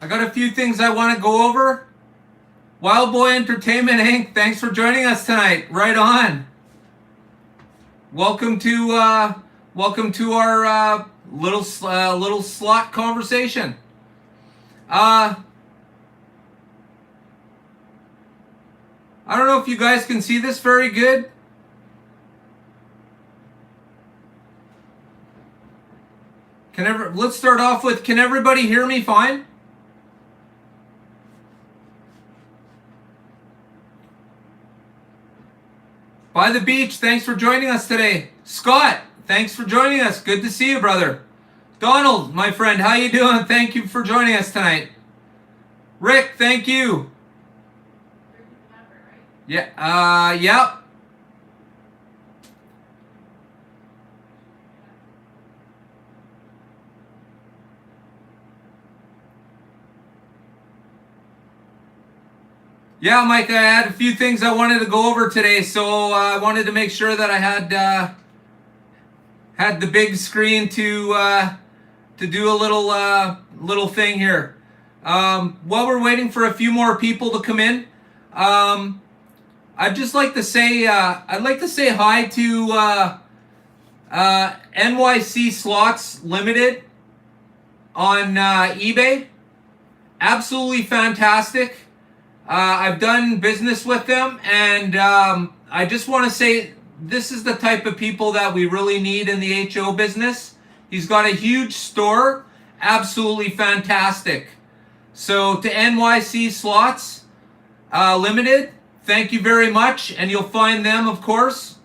I got a few things I want to go over. Wild Boy Entertainment Inc., thanks for joining us tonight. Right on. Welcome to our little slot conversation. I don't know if you guys can see this very good. Let's start off with, can everybody hear me fine? By the Beach, thanks for joining us today. Scott, thanks for joining us. Good to see you, brother. Donald, my friend, how you doing? Thank you for joining us tonight. Rick, thank you. Yeah, yep. Yeah, Mike, I had a few things I wanted to go over today, so I wanted to make sure that I had the big screen to do a little thing here. While we're waiting for a few more people to come in, I'd just like to say I'd like to say hi to NYC Slots Limited on eBay. Absolutely fantastic. I've done business with them, and I just want to say this is the type of people that we really need in the HO business. He's got a huge store, absolutely fantastic. So to NYC Slots Limited, thank you very much, and you'll find them, of course,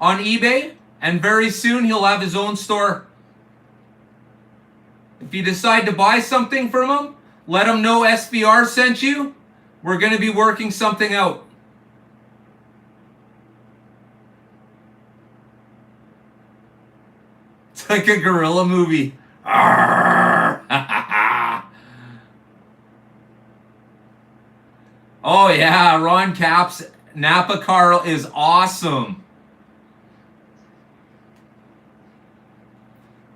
on eBay, and very soon he'll have his own store. If you decide to buy something from him, let him know SBR sent you. We're going to be working something out. It's like a gorilla movie. Oh yeah, Ron Cap's Napa car is awesome.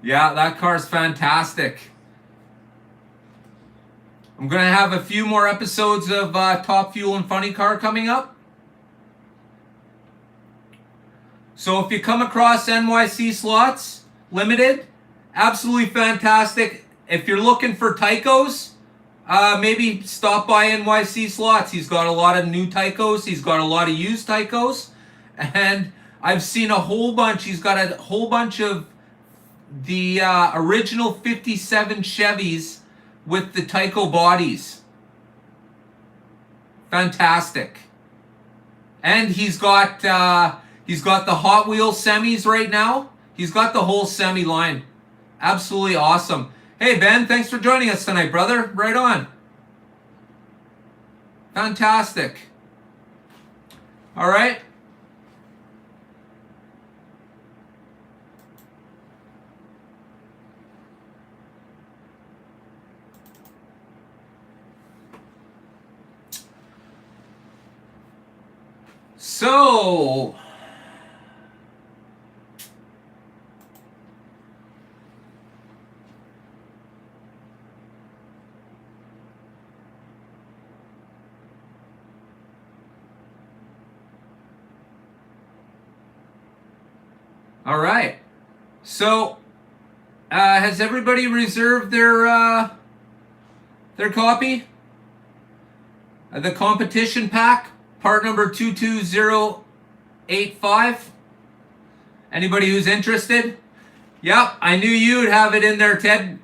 Yeah, that car's fantastic. I'm going to have a few more episodes of Top Fuel and Funny Car coming up. So if you come across NYC Slots Limited, absolutely fantastic. If you're looking for Tycos, maybe stop by NYC Slots. He's got a lot of new Tycos. He's got a lot of used Tycos. And I've seen a whole bunch. He's got a whole bunch of the original 57 Chevys with the Tyco bodies. Fantastic. And he's got the Hot Wheels semis right now. He's got the whole semi line. Absolutely awesome. Hey Ben, thanks for joining us tonight, brother. Right on. Fantastic. All right. So, all right. So, has everybody reserved their copy? The competition pack? Part number 22085. Anybody who's interested? Yep, I knew you'd have it in there, Ted.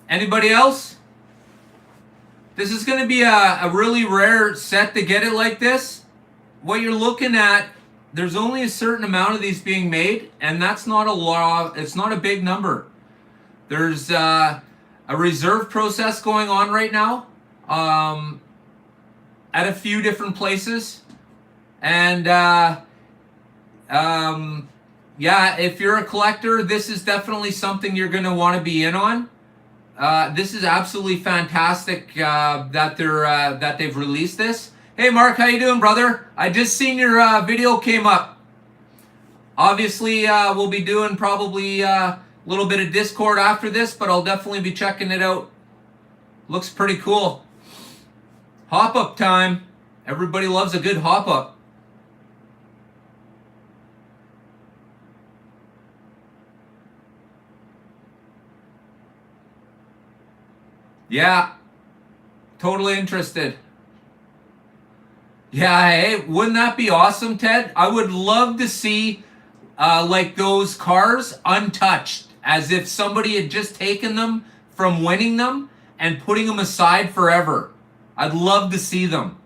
Anybody else? This is going to be a really rare set to get it like this. What you're looking at, there's only a certain amount of these being made, and that's not a lot. It's not a big number. There's a reserve process going on right now. At a few different places, and yeah, if you're a collector, this is definitely something you're going to want to be in on. This is absolutely fantastic that they've released this. Hey Mark, how you doing, brother? I just seen your video came up. Obviously, we'll be doing probably a little bit of Discord after this, but I'll definitely be checking it out. Looks pretty cool. Hop up time. Everybody loves a good hop up. Yeah, totally interested. Yeah, hey, wouldn't that be awesome, Ted? I would love to see like those cars untouched, as if somebody had just taken them from winning them and putting them aside forever. I'd love to see them.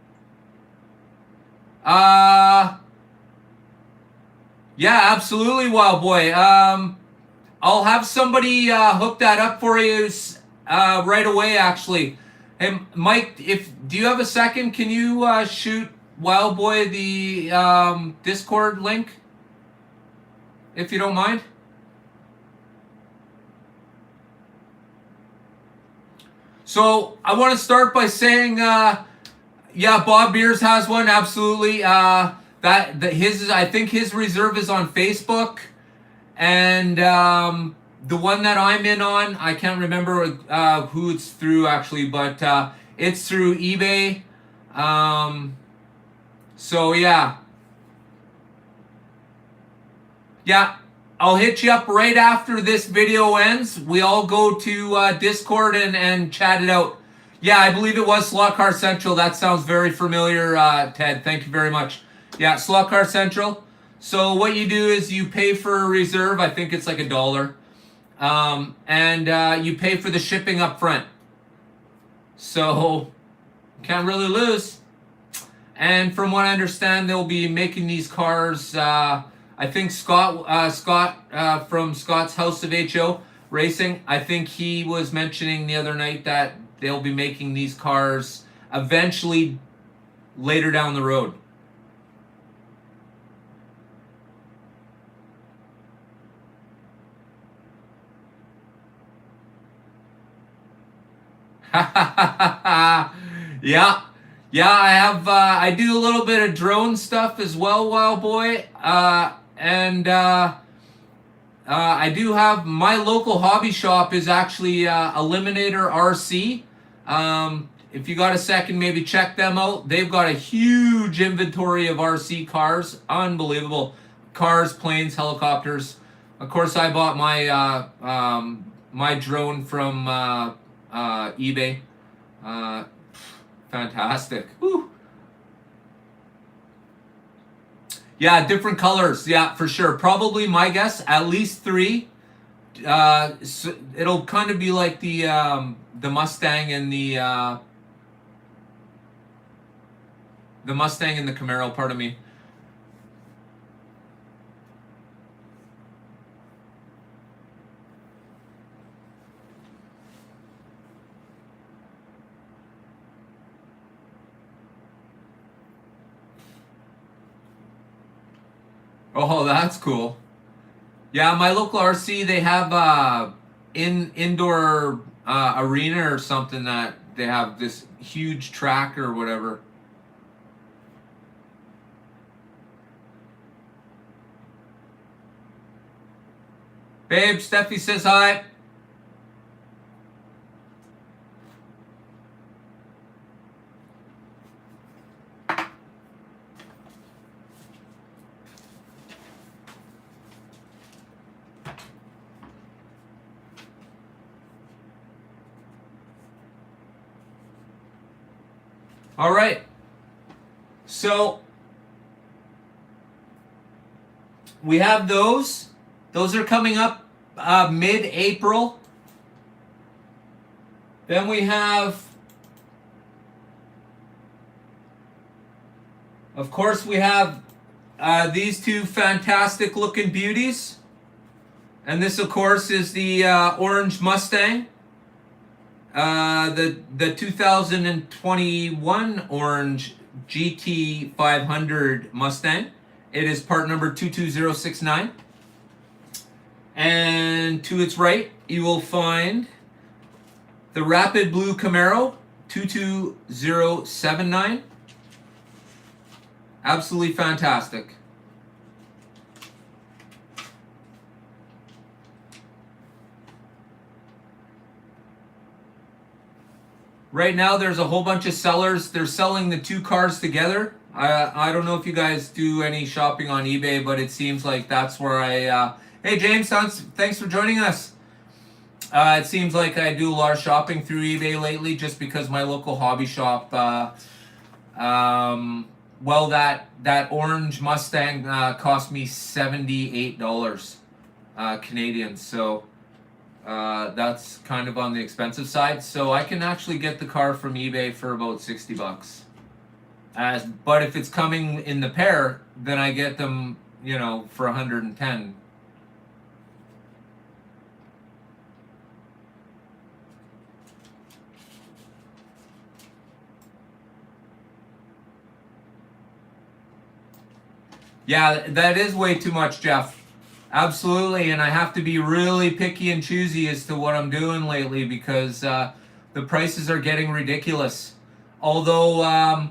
Uh, yeah, absolutely, Wild Boy. I'll have somebody hook that up for you right away. Actually, hey Mike, if do you have a second? Can you shoot Wild Boy the Discord link, if you don't mind? So I want to start by saying, yeah, Bob Beers has one. Absolutely. That his I think his reserve is on Facebook. And the one that I'm in on, I can't remember who it's through actually, but it's through eBay. So yeah, I'll hit you up right after this video ends. We all go to Discord and chat it out. Yeah, I believe it was Slot Car Central. That sounds very familiar, Ted. Thank you very much. Yeah, Slot Car Central. So what you do is you pay for a reserve. I think it's like $1, and you pay for the shipping up front. So can't really lose. And from what I understand, they'll be making these cars. I think Scott from Scott's House of HO Racing. I think he was mentioning the other night that they'll be making these cars eventually later down the road. Yeah, I have. I do a little bit of drone stuff as well, Wild Boy. And I do have my local hobby shop is actually Eliminator RC. If you got a second, maybe check them out. They've got a huge inventory of RC cars, unbelievable cars, planes, helicopters. Of course, I bought my drone from eBay. Fantastic. Woo. Yeah, different colors. Yeah, for sure. Probably my guess, at least 3. So it'll kind of be like the Mustang and the Mustang and the Camaro. Pardon me. Oh, that's cool. Yeah, my local RC, they have indoor arena or something that they have this huge track or whatever. Babe, Steffi says hi. All right. So we have those. Those are coming up mid-April. Then we have, of course, we have these two fantastic looking beauties. And this, of course, is the orange Mustang. The 2021 orange GT 500 Mustang. It is part number 22069. And to its right, you will find the Rapid Blue Camaro 22079. Absolutely fantastic. right now there's a whole bunch of sellers. They're selling the two cars together. I don't know if you guys do any shopping on eBay, but it seems like that's where hey James, thanks for joining us. It seems like I do a lot of shopping through eBay lately, just because my local hobby shop. Well, that orange Mustang cost me $78 Canadian, so that's kind of on the expensive side. So I can actually get the car from eBay for about $60. But if it's coming in the pair, then I get them, for 110. Yeah, that is way too much, Jeff. Absolutely, and I have to be really picky and choosy as to what I'm doing lately, because the prices are getting ridiculous. Although,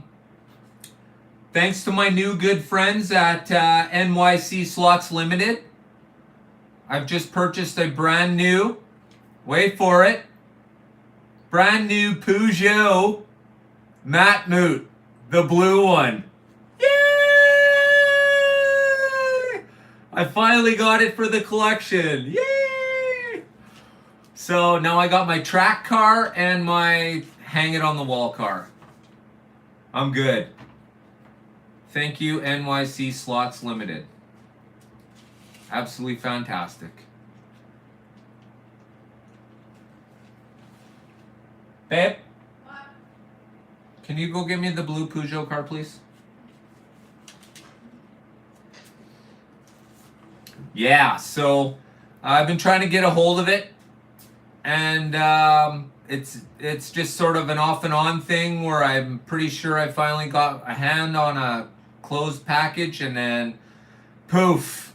thanks to my new good friends at NYC Slots Limited, I've just purchased a brand new, wait for it, brand new Peugeot Matmut, the blue one. I finally got it for the collection. Yay! So now I got my track car and my hang it on the wall car. I'm good. Thank you, NYC Slots Limited. Absolutely fantastic. Babe? What? Can you go get me the blue Peugeot car, please? Yeah, so I've been trying to get a hold of it, and it's just sort of an off and on thing where I'm pretty sure I finally got a hand on a closed package, and then poof,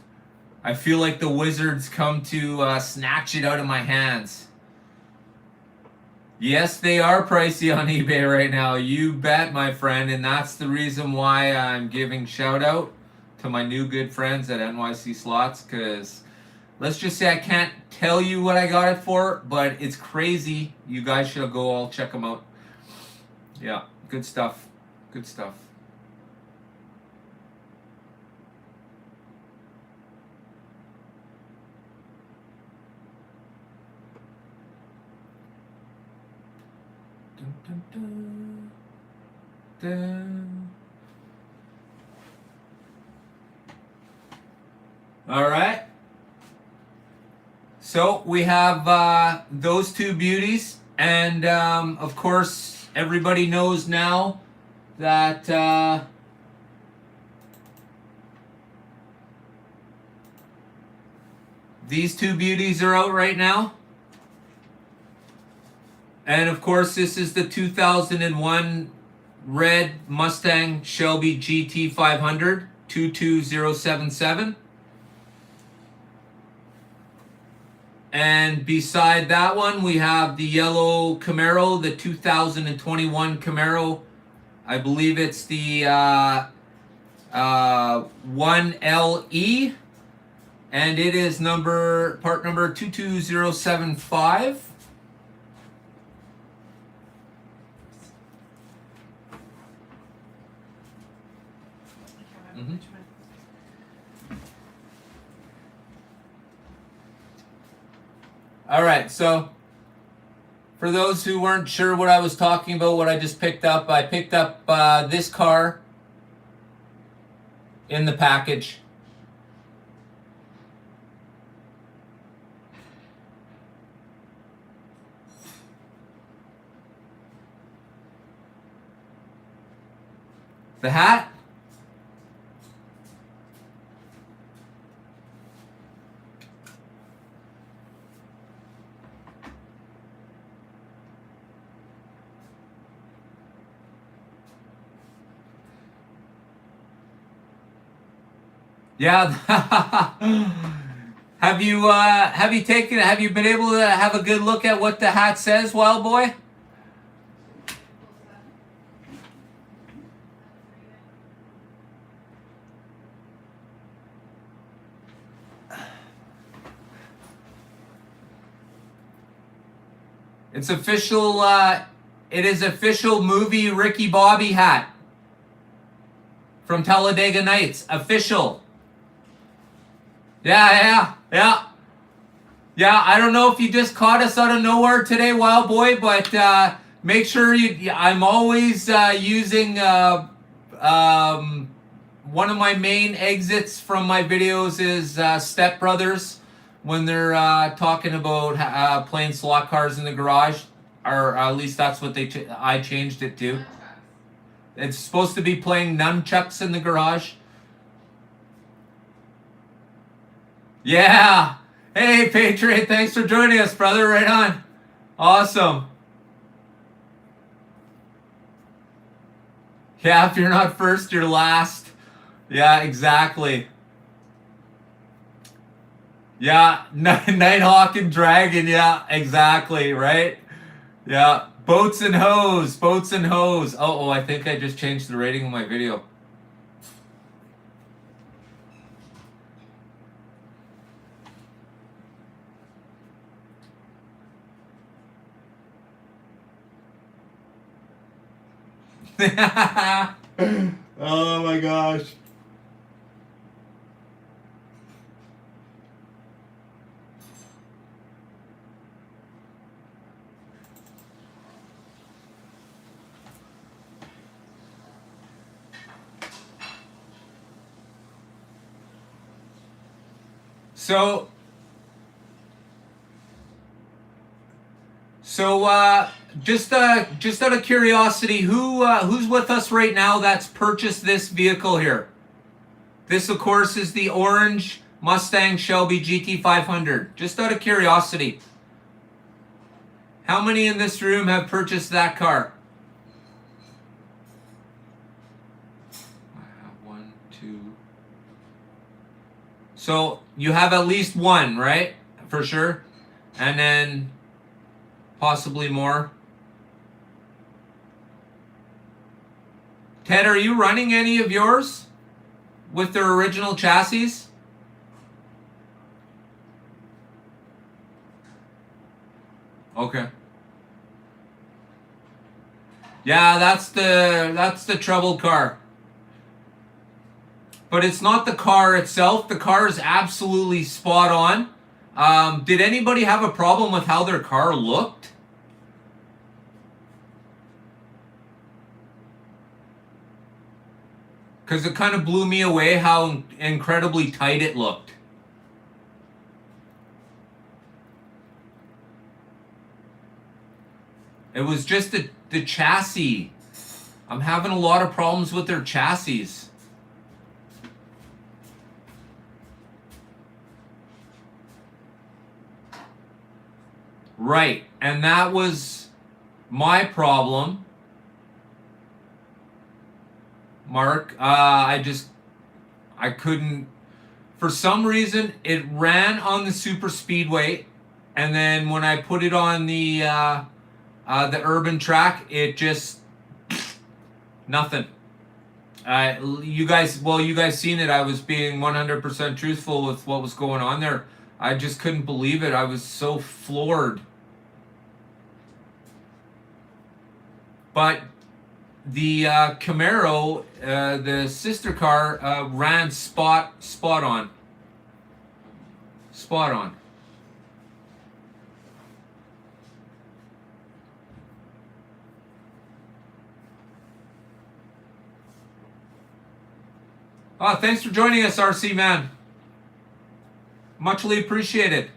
I feel like the wizards come to snatch it out of my hands. Yes, they are pricey on eBay right now, you bet, my friend, and that's the reason why I'm giving shout out to my new good friends at NYC Slots, because let's just say I can't tell you what I got it for, but it's crazy. You guys should go all check them out. Yeah, good stuff. Good stuff. Dun, dun, dun. Dun. All right. So we have those two beauties, and of course everybody knows now that these two beauties are out right now. And of course this is the 2001 red Mustang Shelby GT 500 22077. And beside that one, we have the yellow Camaro, the 2021 Camaro. I believe it's the 1LE, and it is part number 22075. Mm-hmm. All right, so for those who weren't sure what I was talking about, what I just picked up, I picked up this car in the package. The hat. Yeah. Have you been able to have a good look at what the hat says, Wild Boy? It's official It is official movie Ricky Bobby hat from Talladega Nights. Official. Yeah. Yeah, I don't know if you just caught us out of nowhere today, Wild Boy, but make sure you. I'm always using one of my main exits from my videos is Step Brothers when they're talking about playing slot cars in the garage, or at least that's what I changed it to. It's supposed to be playing nunchucks in the garage. Yeah. Hey, Patriot, thanks for joining us, brother. Right on. Awesome. Yeah, if you're not first, you're last. Yeah, exactly. Yeah, Nighthawk and Dragon. Yeah, exactly, right? Yeah, boats and hose. Oh, I think I just changed the rating of my video. Oh my gosh. So just out of curiosity, who's with us right now that's purchased this vehicle here? This, of course, is the orange Mustang Shelby GT500. Just out of curiosity, how many in this room have purchased that car? One, two. So you have at least one, right? For sure. And then possibly more. Ted, are you running any of yours with their original chassis? Okay. Yeah, that's the troubled car. But it's not the car itself. The car is absolutely spot on. Did anybody have a problem with how their car looked? Because it kind of blew me away how incredibly tight it looked. It was just the chassis. I'm having a lot of problems with their chassis. Right, and that was my problem, Mark. I couldn't, for some reason, it ran on the super speedway, and then when I put it on the urban track, it just nothing. You guys seen it. I was being 100% truthful with what was going on there. I just couldn't believe it. I was so floored. But the Camaro, the sister car, ran spot on. Spot on. Thanks for joining us, RC man. Muchly appreciated.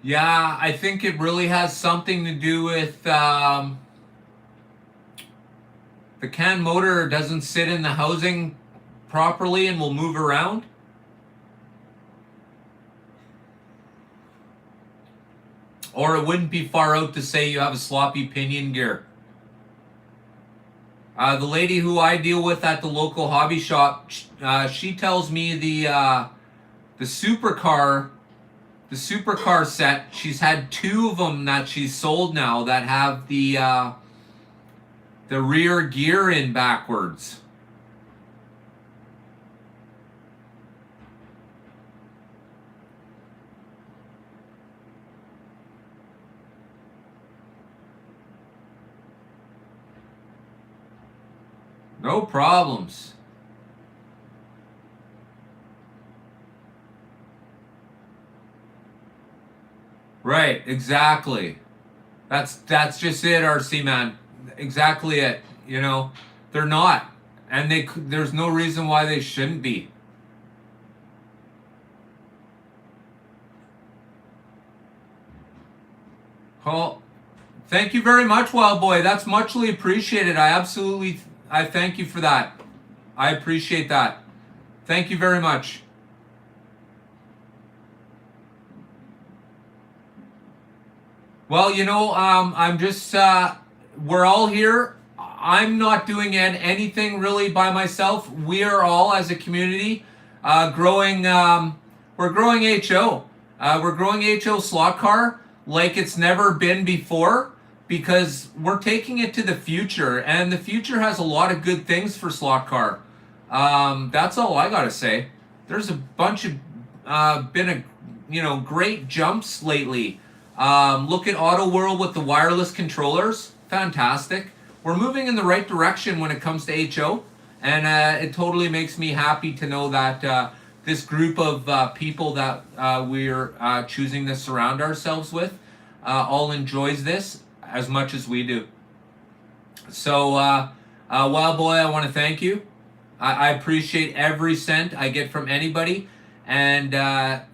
Yeah, I think it really has something to do with the CAN motor doesn't sit in the housing properly and will move around. Or it wouldn't be far out to say you have a sloppy pinion gear. The lady who I deal with at the local hobby shop, she tells me the supercar set, she's had 2 of them that she's sold now that have the rear gear in backwards. No problems. Right, exactly. That's just it, RC man. Exactly it. You know, they're not, and there's no reason why they shouldn't be. Oh, thank you very much, Wild Boy. That's muchly appreciated. I thank you for that. I appreciate that. Thank you very much. Well, you know, I'm just, we're all here. I'm not doing anything really by myself. We are all, as a community, growing, we're growing HO. We're growing HO slot car like it's never been before, because we're taking it to the future, and the future has a lot of good things for slot car. That's all I gotta say. There's a bunch of, great jumps lately. Look at Auto World with the wireless controllers. Fantastic. We're moving in the right direction when it comes to HO, and it totally makes me happy to know that this group of people that we're choosing to surround ourselves with all enjoys this as much as we do. So, Wild Boy, I want to thank you. I appreciate every cent I get from anybody. And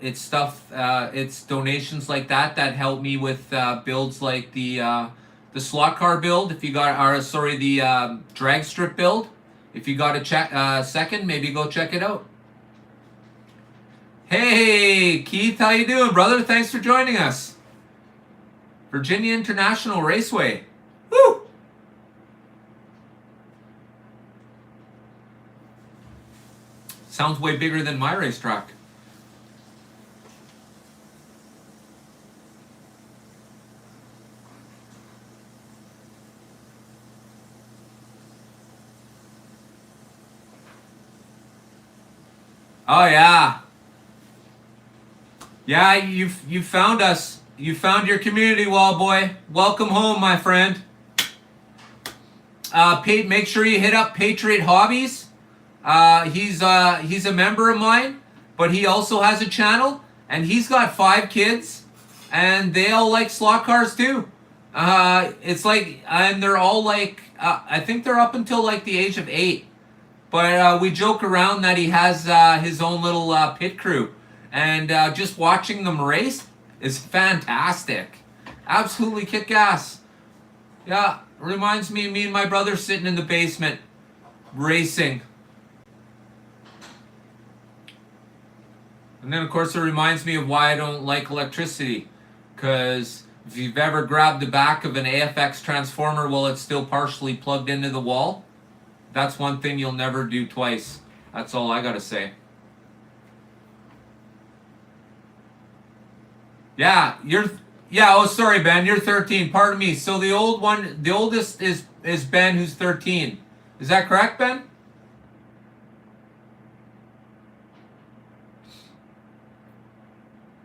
it's stuff, it's donations like that help me with builds like the slot car build. If you got, the drag strip build. If you got a second, maybe go check it out. Hey, Keith, how you doing, brother? Thanks for joining us. Virginia International Raceway. Woo! Sounds way bigger than my racetrack. Oh yeah. Yeah, you found us. You found your community, Wild Boy. Welcome home, my friend. Make sure you hit up Patriot Hobbies. He's a member of mine, but he also has a channel, and he's got 5 kids, and they all like slot cars too. It's like, and they're all like, I think they're up until like the age of 8. But we joke around that he has his own little pit crew, and just watching them race is fantastic. Absolutely kick ass. Yeah, reminds me of me and my brother sitting in the basement racing. And then, of course, it reminds me of why I don't like electricity. Because if you've ever grabbed the back of an AFX transformer while it's still partially plugged into the wall, that's one thing you'll never do twice. That's all I gotta say. Yeah, oh, sorry, Ben, you're 13. Pardon me. So the oldest is Ben, who's 13. Is that correct, Ben?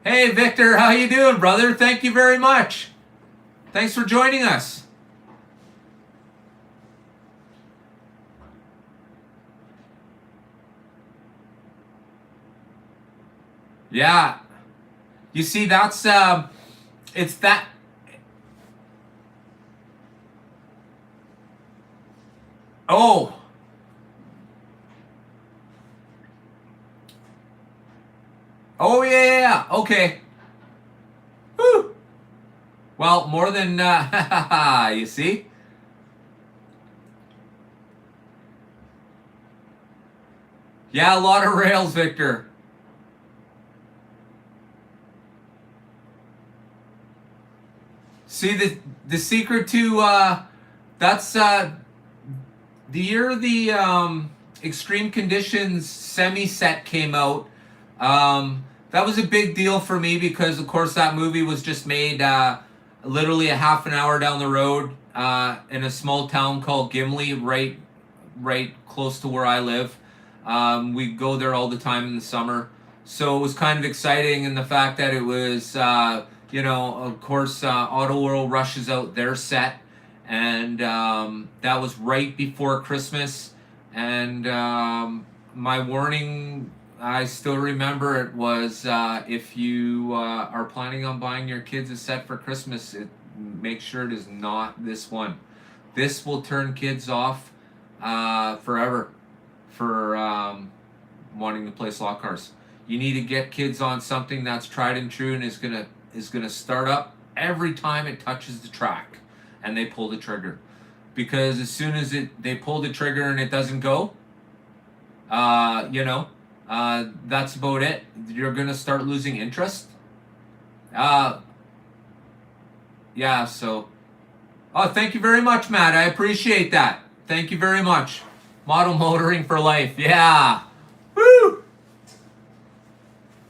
Hey, Victor, how you doing, brother? Thank you very much. Thanks for joining us. Yeah. You see, that's, it's that. Oh. Oh, yeah. Okay. Woo. Well, more than, you see? Yeah, a lot of rails, Victor. See, the secret to that's the year the Extreme Conditions semi set came out. That was a big deal for me because, of course, that movie was just made literally a half an hour down the road in a small town called Gimli, right close to where I live. We go there all the time in the summer, so it was kind of exciting in the fact that it was, of course, Auto World rushes out their set, and that was right before Christmas. And my warning, I still remember it, was if you are planning on buying your kids a set for Christmas, make sure it is not this one. This will turn kids off forever for wanting to play slot cars. You need to get kids on something that's tried and true and is gonna start up every time it touches the track and they pull the trigger. Because as soon as they pull the trigger and it doesn't go, that's about it. You're gonna start losing interest. Yeah. So, thank you very much, Matt. I appreciate that. Thank you very much. Model motoring for life. Yeah. Woo!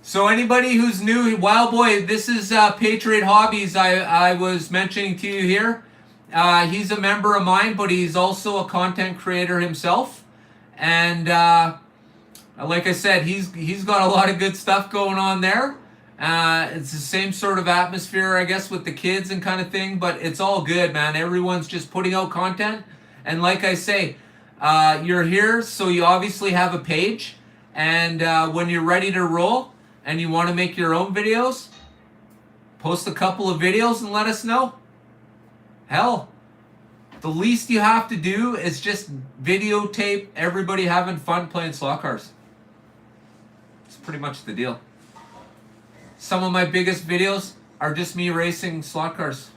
So anybody who's new, wow boy, this is Patriot Hobbies I was mentioning to you here. He's a member of mine, but he's also a content creator himself. And like I said, he's got a lot of good stuff going on there. It's the same sort of atmosphere, I guess, with the kids and kind of thing, but it's all good, man. Everyone's just putting out content. And like I say, you're here, so you obviously have a page. And when you're ready to roll and you want to make your own videos, post a couple of videos and let us know. Hell, the least you have to do is just videotape everybody having fun playing slot cars. It's pretty much the deal. Some of my biggest videos are just me racing slot cars.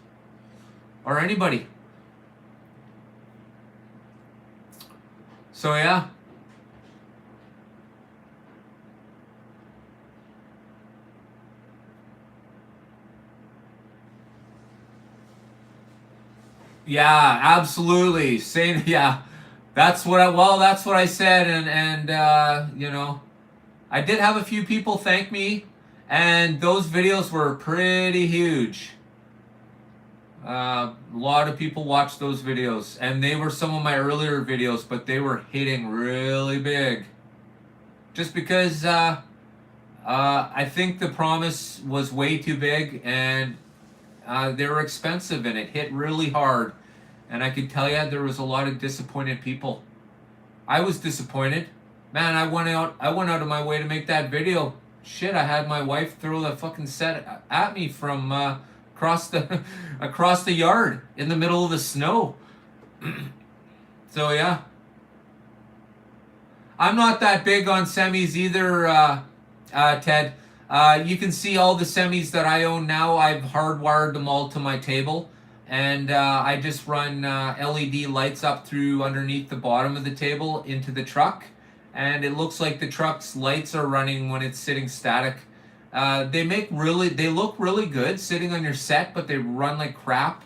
Or anybody. So yeah. Yeah, absolutely. Saying yeah, that's what I said, and I did have a few people thank me, and those videos were pretty huge. A lot of people watched those videos, and they were some of my earlier videos, but they were hitting really big. Just because I think the promise was way too big, and they were expensive, and it hit really hard. And I could tell you there was a lot of disappointed people. I was disappointed. Man, I went out of my way to make that video. Shit, I had my wife throw the fucking set at me from across the yard in the middle of the snow. So yeah. I'm not that big on semis either, Ted. You can see all the semis that I own now. I've hardwired them all to my table, and I just run LED lights up through underneath the bottom of the table into the truck, and it looks like the truck's lights are running when it's sitting static. They look really good sitting on your set, but they run like crap.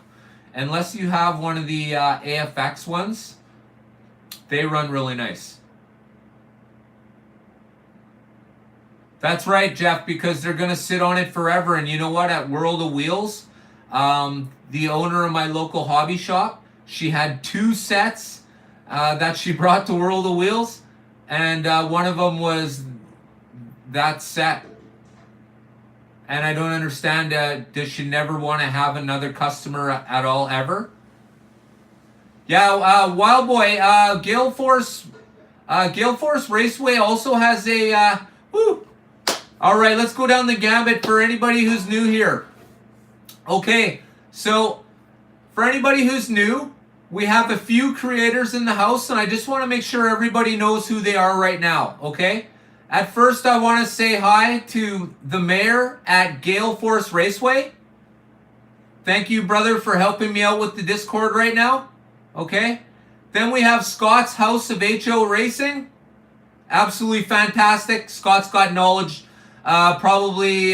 Unless you have one of the AFX ones, they run really nice. That's right, Jeff, because they're going to sit on it forever. And you know what? At World of Wheels, the owner of my local hobby shop, she had 2 sets that she brought to World of Wheels. And one of them was that set. And I don't understand, does she never want to have another customer at all, ever? Yeah, Wild Boy, Gale Force Raceway also has a, All right, let's go down the gambit for anybody who's new here. Okay, so for anybody who's new, we have a few creators in the house, and I just want to make sure everybody knows who they are right now, okay? At first, I want to say hi to the mayor at Gale Force Raceway. Thank you, brother, for helping me out with the Discord right now, okay? Then we have Scott's House of HO Racing. absolutely fantastic. Scott's got knowledge. Probably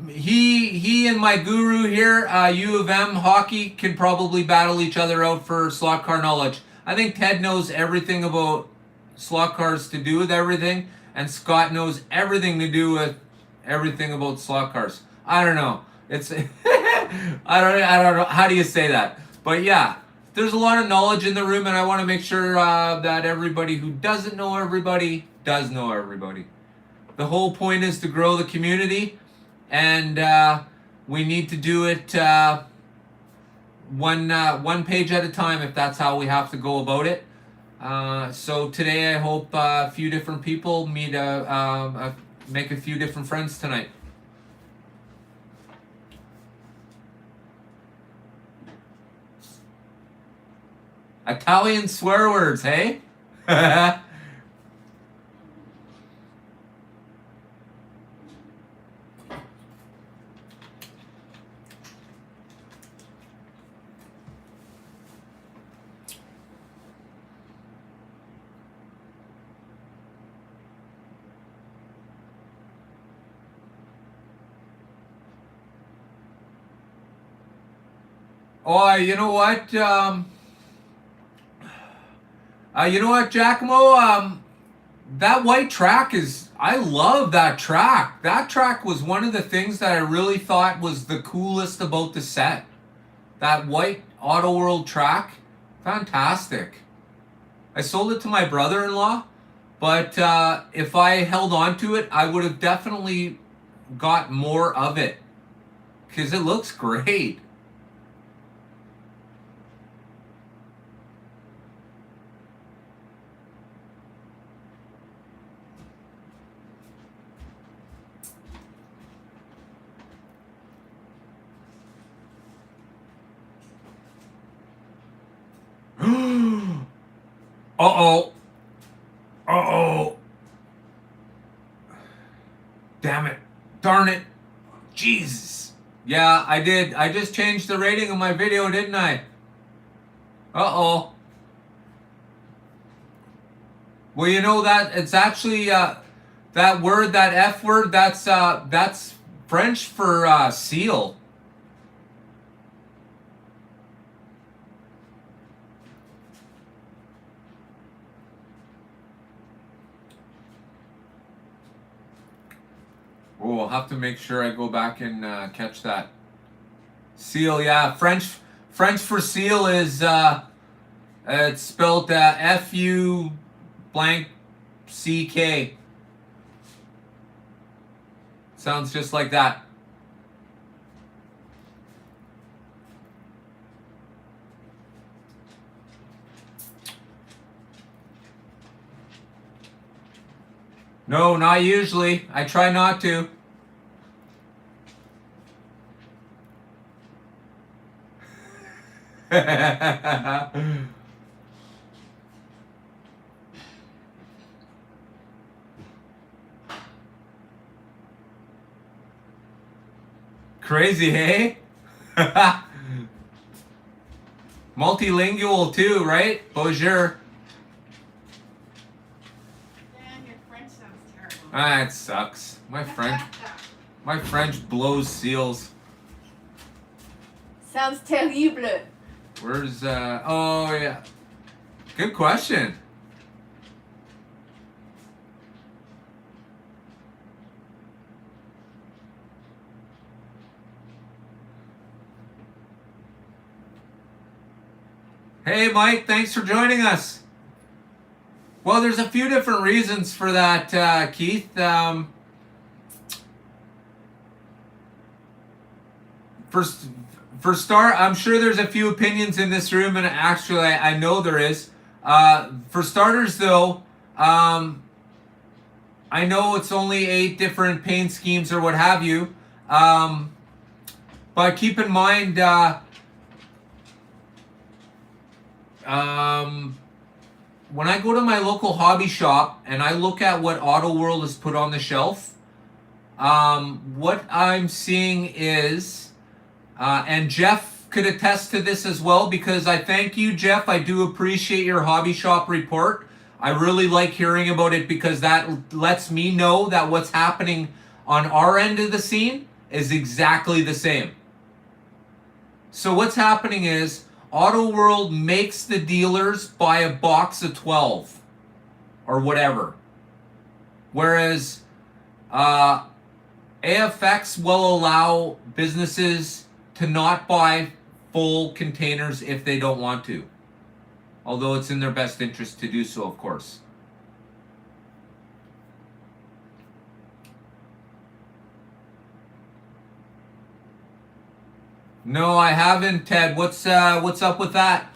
he and my guru here, U of M hockey, can probably battle each other out for slot car knowledge. I think Ted knows everything about slot cars to do with everything, and Scott knows everything to do with everything about slot cars. I don't know. It's I don't know how do you say that, but yeah, there's a lot of knowledge in the room, and I want to make sure that everybody who doesn't know everybody does know everybody. The whole point is to grow the community, and we need to do it one page at a time if that's how we have to go about it. So today I hope a few different people make a few different friends tonight. Italian swear words, hey? Oh, you know what? You know what, Giacomo? That white track is. I love that track. That track was one of the things that I really thought was the coolest about the set. That white Auto World track, fantastic. I sold it to my brother-in-law, but if I held on to it, I would have definitely got more of it because it looks great. Uh-oh. Uh-oh. Damn it. Darn it. Jesus. Yeah, I did. I just changed the rating of my video, didn't I? Uh-oh. Well, you know that it's actually that word, that F word, that's French for seal. Oh, I'll have to make sure I go back and catch that. Seal, yeah. French for seal is it's spelled F-U blank C-K. Sounds just like that. No, not usually. I try not to. Crazy, hey? Multilingual too, right? Bonjour. Ah, it sucks. My French blows seals. Sounds terrible. Where's oh yeah. Good question. Hey Mike, thanks for joining us. Well, there's a few different reasons for that, Keith. For start, I'm sure there's a few opinions in this room, and actually, I know there is. For starters, though, I know it's only 8 different paint schemes or what have you, but keep in mind, when I go to my local hobby shop and I look at what Auto World has put on the shelf, what I'm seeing is, and Jeff could attest to this as well, because I thank you, Jeff. I do appreciate your hobby shop report. I really like hearing about it because that lets me know that what's happening on our end of the scene is exactly the same. So what's happening is Auto World makes the dealers buy a box of 12 or whatever. Whereas AFX will allow businesses to not buy full containers if they don't want to. Although it's in their best interest to do so, of course. No, I haven't, Ted. What's up with that?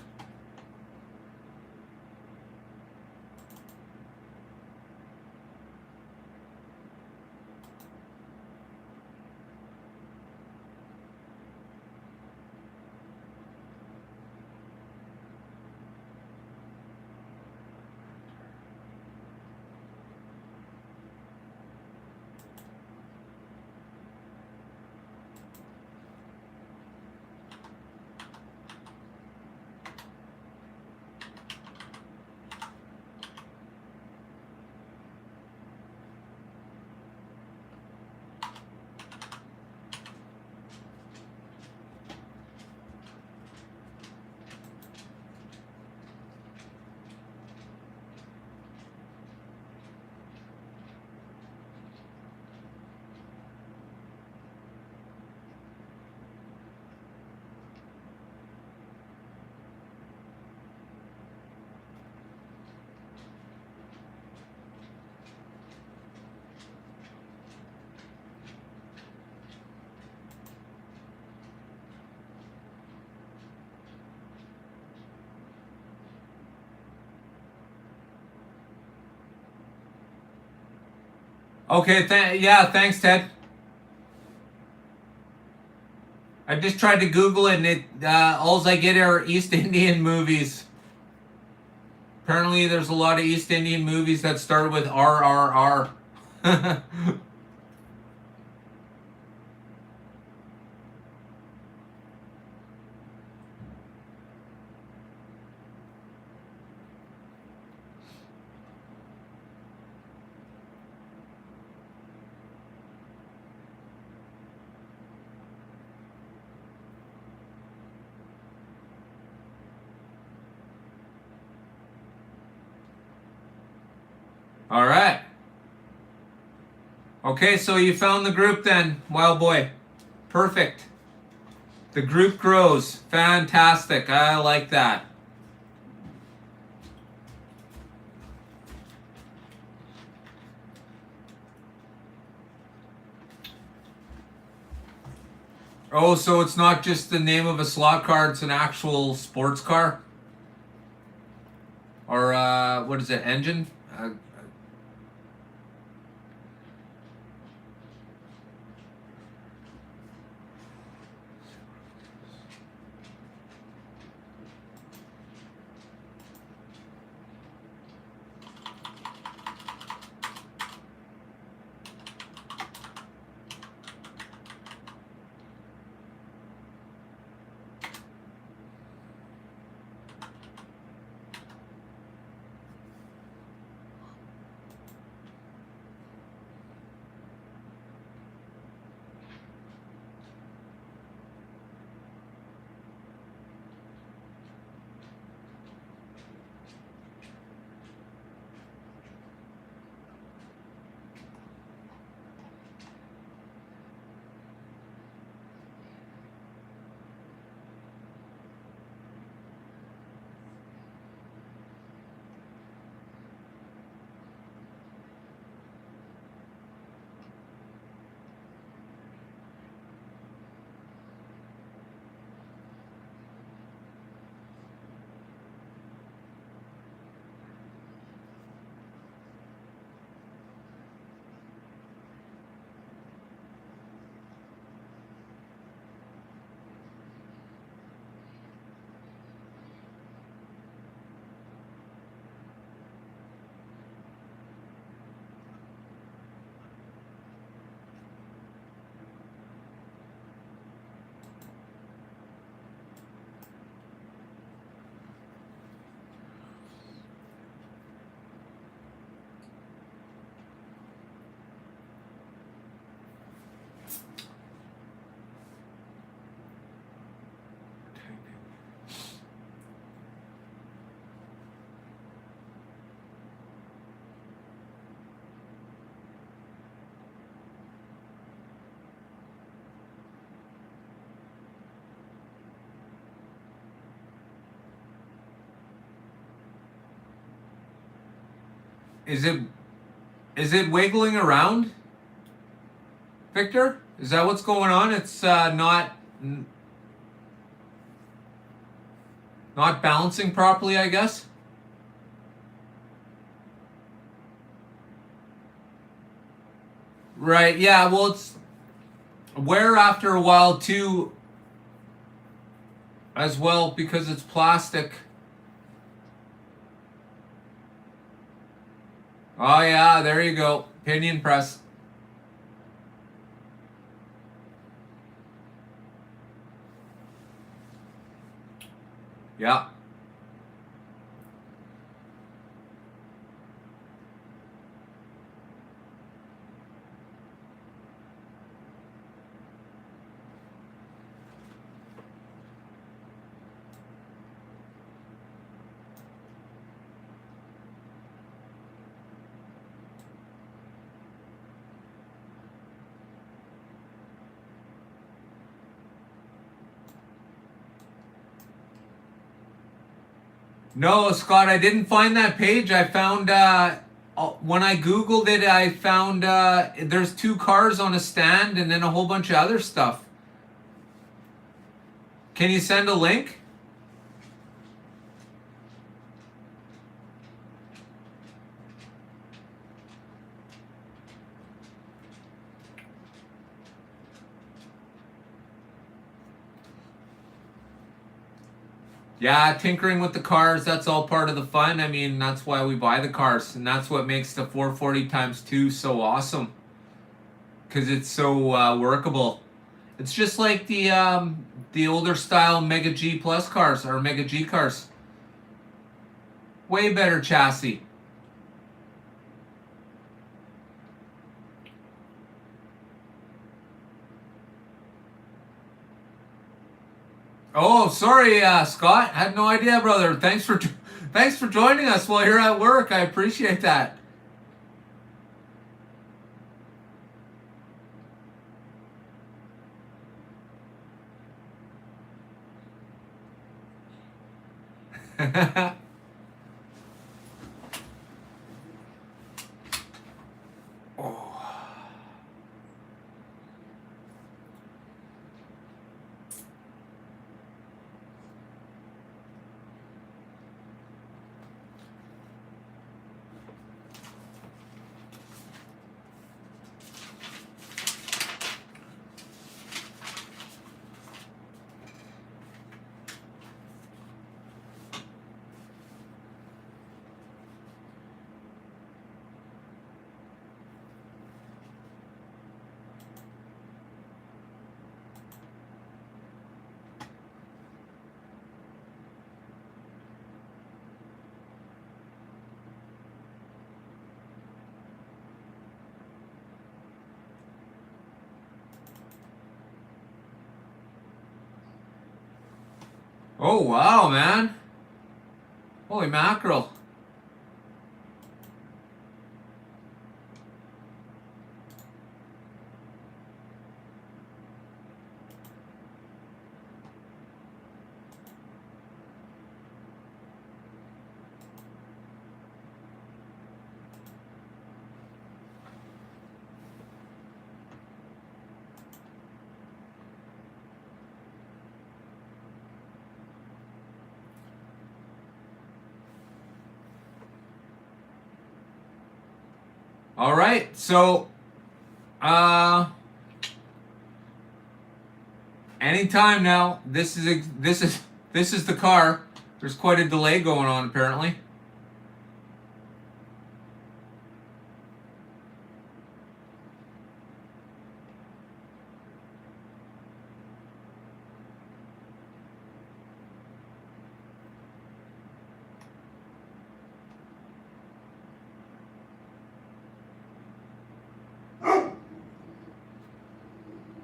Okay, yeah, thanks, Ted. I just tried to Google it, and all I get are East Indian movies. Apparently, there's a lot of East Indian movies that started with RRR. All right. Okay, so you found the group then, Wild Boy. Perfect. The group grows. Fantastic. I like that. Oh, so it's not just the name of a slot car, it's an actual sports car? Or, what is it, engine? Is it wiggling around, Victor? Is that what's going on? It's not balancing properly, I guess. Right. Yeah. Well, it's wear after a while too, as well, because it's plastic. Oh yeah, there you go. Pinion press. Yeah. No, Scott, I didn't find that page. I found when I googled it, I found there's two cars on a stand and then a whole bunch of other stuff. Can you send a link? Yeah, tinkering with the cars, that's all part of the fun. I mean, that's why we buy the cars, and that's what makes the 440 times 2 so awesome. Because it's so workable. It's just like the older style Mega G Plus cars, or Mega G cars. Way better chassis. Oh, sorry, Scott. Had no idea, brother. Thanks for joining us while you're at work. I appreciate that. Oh. Oh wow, man! Holy mackerel! All right, so uh, anytime now. This is the car. There's quite a delay going on apparently.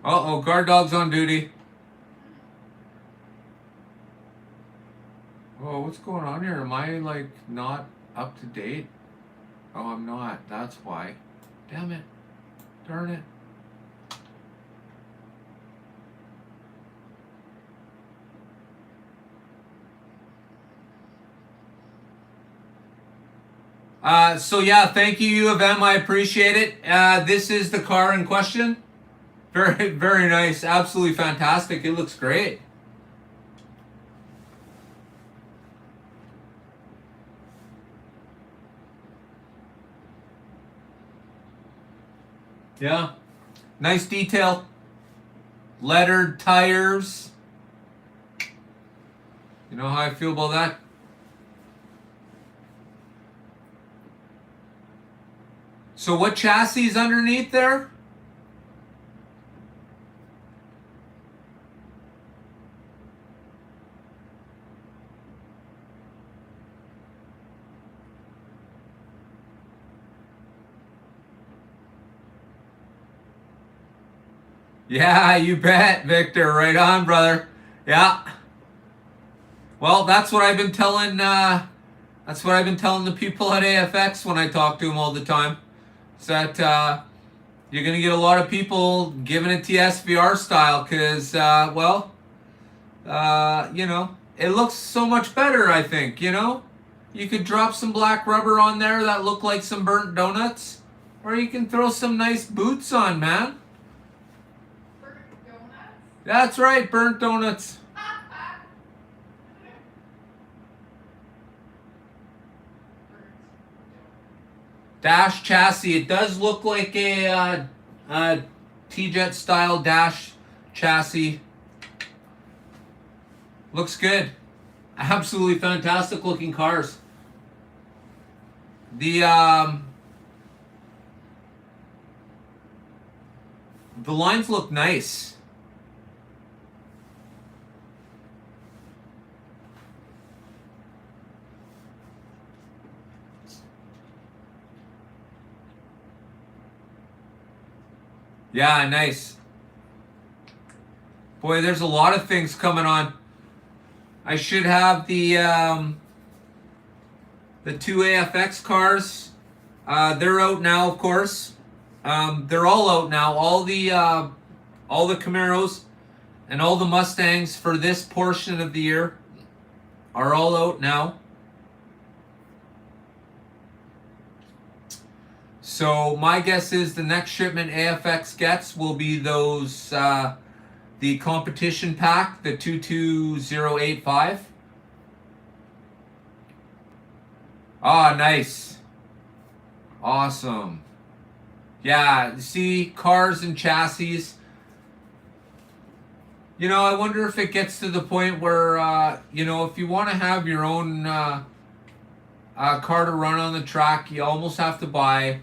Uh oh, guard dog's on duty. Oh, what's going on here? Am I like not up to date? Oh, I'm not. That's why. Damn it. Darn it. So yeah, thank you, U of M. I appreciate it. This is the car in question. Very, very nice. Absolutely fantastic. It looks great. Yeah. Nice detail. Lettered tires. You know how I feel about that? So what chassis is underneath there? Yeah, you bet, Victor. Right on, brother. Yeah. Well, that's what I've been telling. That's what I've been telling the people at AFX when I talk to them all the time. Is that you're gonna get a lot of people giving it to you SVR style because, you know, it looks so much better. I think you could drop some black rubber on there that look like some burnt donuts, or you can throw some nice boots on, man. Burnt donuts? That's right, burnt donuts. Dash chassis. It does look like a T-Jet style dash chassis. Looks good. Absolutely fantastic looking cars. The lines look nice. Yeah, nice. Boy, there's a lot of things coming on. I should have the two AFX cars. They're out now, of course. They're all out now. All the Camaros and all the Mustangs for this portion of the year are all out now. So my guess is the next shipment AFX gets will be those the competition pack, the 22085. Ah, nice. Awesome. Yeah, see, cars and chassis. You know, I wonder if it gets to the point where, if you want to have your own car to run on the track, you almost have to buy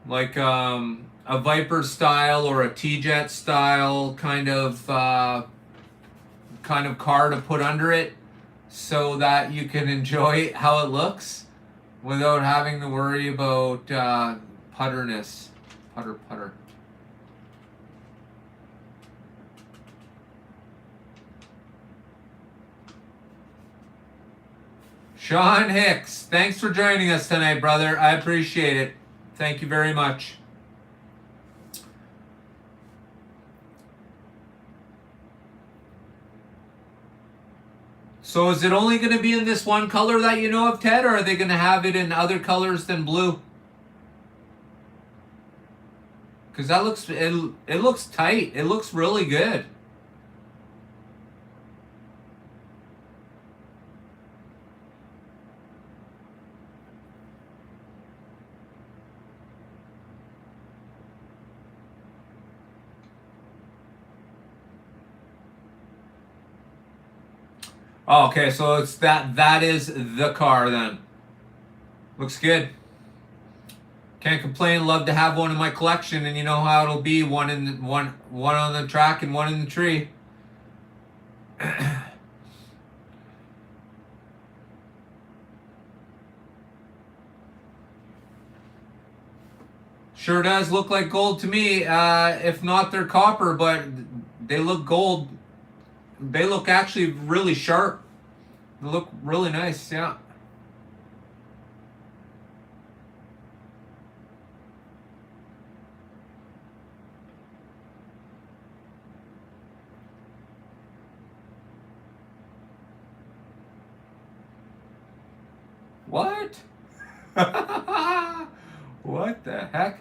like a Viper style or a T-Jet style kind of car to put under it, so that you can enjoy how it looks without having to worry about putterness. Putter. Sean Hicks, thanks for joining us tonight, brother. I appreciate it. Thank you very much. So is it only going to be in this one color that you know of, Ted, or are they going to have it in other colors than blue? Because that looks it looks tight. It looks really good. Oh, okay, so it's that is the car then. Looks good. Can't complain. Love to have one in my collection, and you know how it'll be one on the track and one in the tree. Sure does look like gold to me. If not, they're copper, but they look gold. They look actually really sharp. They look really nice, yeah. What? What the heck?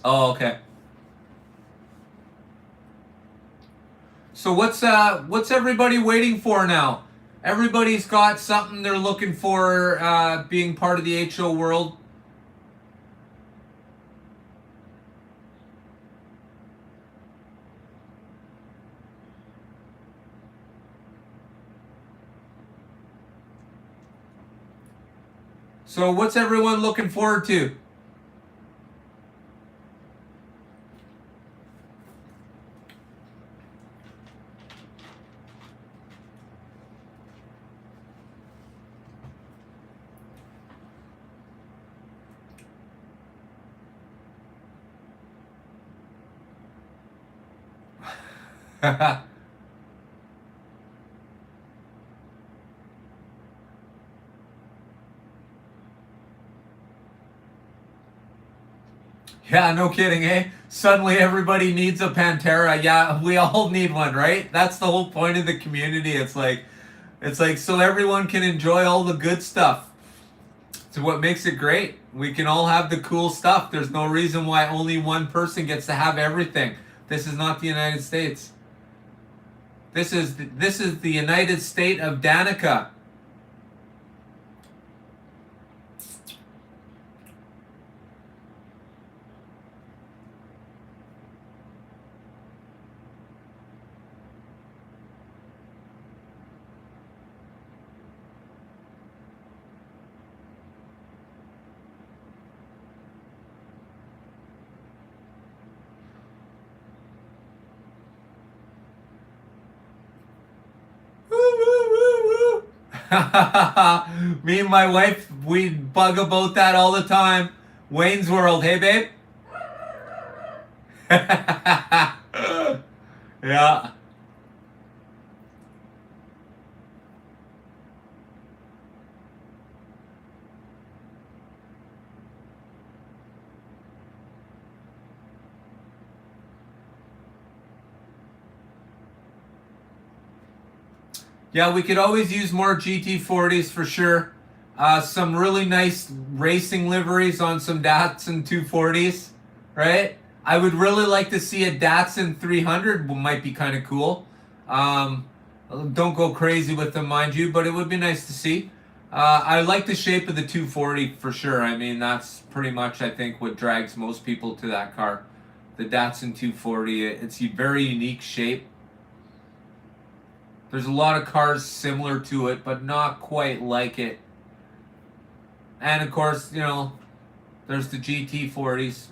Oh, okay. So what's everybody waiting for now? Everybody's got something they're looking for being part of the HO world. So what's everyone looking forward to? Yeah, no kidding, eh? Suddenly everybody needs a Pantera. Yeah, we all need one, right? That's the whole point of the community. It's like so everyone can enjoy all the good stuff. It's what makes it great. We can all have the cool stuff. There's no reason why only one person gets to have everything. This is not the United States. This is the United State of Danica. Me and my wife, we bug about that all the time. Wayne's World, hey babe? Yeah. Yeah, we could always use more GT40s for sure. Some really nice racing liveries on some Datsun 240s, right? I would really like to see a Datsun 300, might be kind of cool. Um, don't go crazy with them, mind you, but it would be nice to see. I like the shape of the 240 for sure. I mean, that's pretty much, I think, what drags most people to that car. The Datsun 240, it's a very unique shape. There's a lot of cars similar to it, but not quite like it. And of course, there's the GT40s.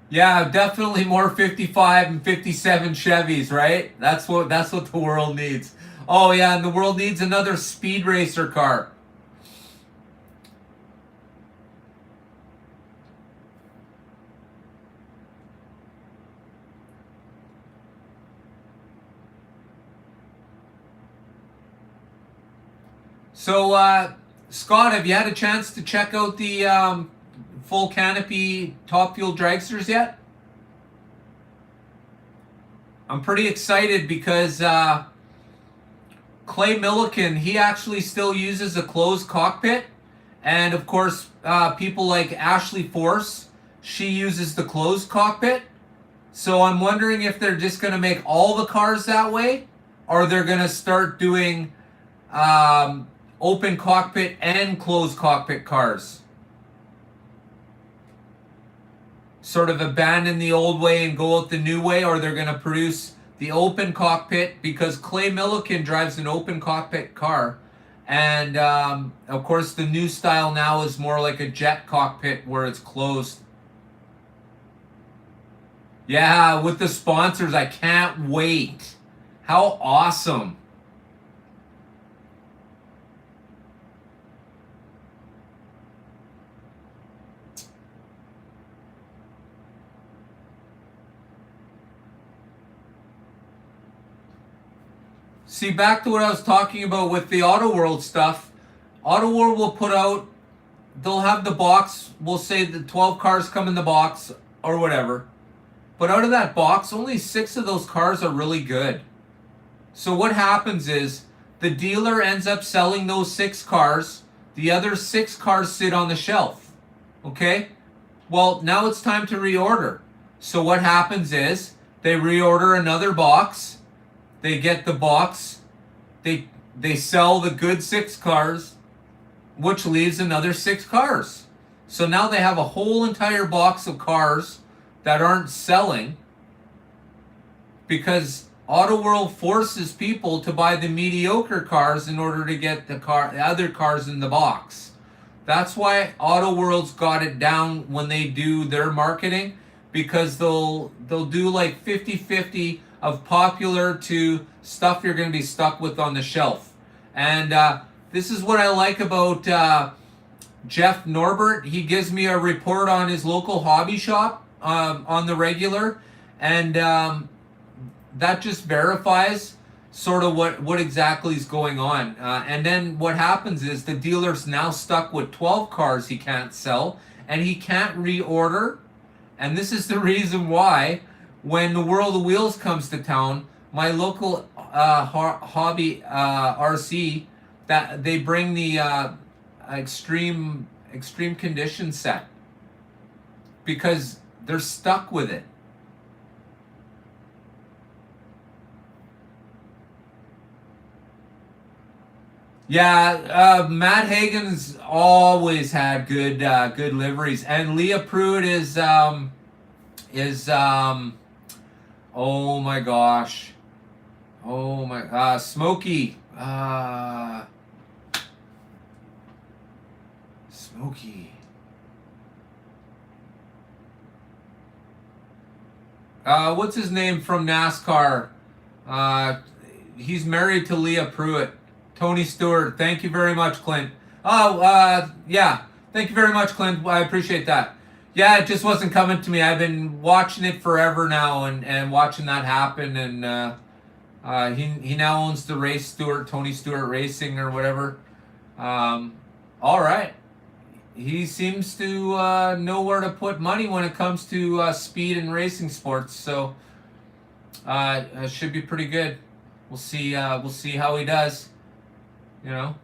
Yeah, definitely more 55 and 57 Chevys, right? That's what the world needs. Oh yeah, and the world needs another speed racer car. So, Scott, have you had a chance to check out the full canopy top fuel dragsters yet? I'm pretty excited because Clay Millican, he actually still uses a closed cockpit. And of course, people like Ashley Force, she uses the closed cockpit. So I'm wondering if they're just going to make all the cars that way, or they're going to start doing open cockpit and closed cockpit cars. Sort of abandon the old way and go out the new way, or they're going to produce the open cockpit, because Clay Millican drives an open cockpit car. And of course, the new style now is more like a jet cockpit where it's closed. Yeah, with the sponsors, I can't wait. How awesome. See, back to what I was talking about with the Auto World stuff. Auto World will put out, they'll have the box, we'll say the 12 cars come in the box or whatever. But out of that box, only 6 of those cars are really good. So what happens is the dealer ends up selling those 6 cars. The other 6 cars sit on the shelf. Okay? Well, now it's time to reorder. So what happens is they reorder another box. They get the box. They sell the good 6 cars, which leaves another 6 cars. So now they have a whole entire box of cars that aren't selling because Auto World forces people to buy the mediocre cars in order to get the other cars in the box. That's why Auto World's got it down when they do their marketing, because they'll do like 50-50 of popular to stuff you're going to be stuck with on the shelf. And this is what I like about Jeff Norbert. He gives me a report on his local hobby shop on the regular, and that just verifies sort of what exactly is going on. And then what happens is the dealer's now stuck with 12 cars he can't sell, and he can't reorder. And this is the reason why when the World of Wheels comes to town, my local hobby RC, that they bring the extreme condition set because they're stuck with it. Yeah, Matt Hagen's always had good liveries, and Leah Pruitt is oh my gosh, Smokey, Smokey. What's his name from NASCAR? He's married to Leah Pruitt. Tony Stewart. Thank you very much, Clint. Yeah. Thank you very much, Clint. I appreciate that. Yeah, it just wasn't coming to me. I've been watching it forever now and watching that happen. And he now owns the race Stewart, Tony Stewart Racing or whatever. All right. He seems to know where to put money when it comes to speed and racing sports. So it should be pretty good. We'll see. We'll see how he does. You know.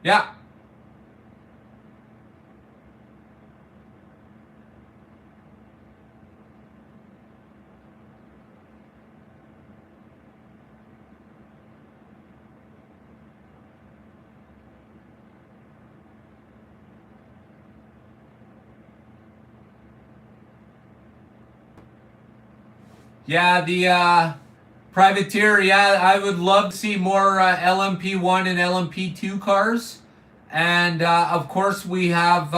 Yeah. Yeah, the privateer. Yeah, I would love to see more LMP1 and LMP2 cars, and of course we have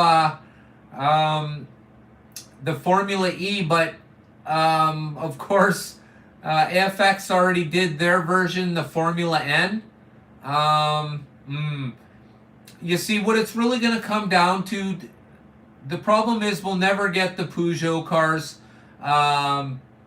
the Formula E. But of course, AFX already did their version, the Formula N. You see, what it's really going to come down to, the problem is we'll never get the Peugeot cars.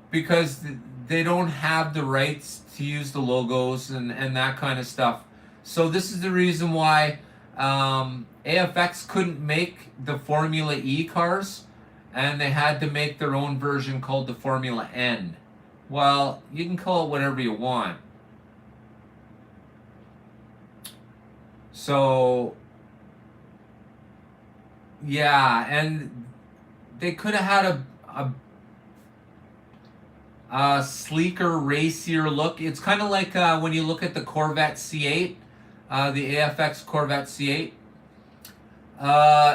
Because they don't have the rights to use the logos and that kind of stuff. So this is the reason why AFX couldn't make the Formula E cars, and they had to make their own version called the Formula N. Well, you can call it whatever you want. So, yeah, and they could have had a sleeker, racier look. It's kind of like when you look at the Corvette C8, the AFX Corvette C8.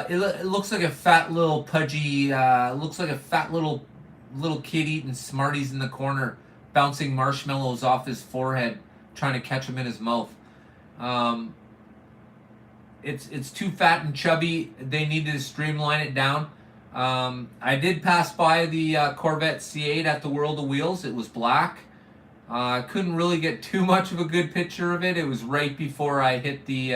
It looks like a fat little pudgy, looks like a fat little kid eating Smarties in the corner, bouncing marshmallows off his forehead, trying to catch them in his mouth. It's too fat and chubby. They needed to streamline it down. I did pass by the Corvette C8 at the World of Wheels. It was black. I couldn't really get too much of a good picture of it. It was right before I hit the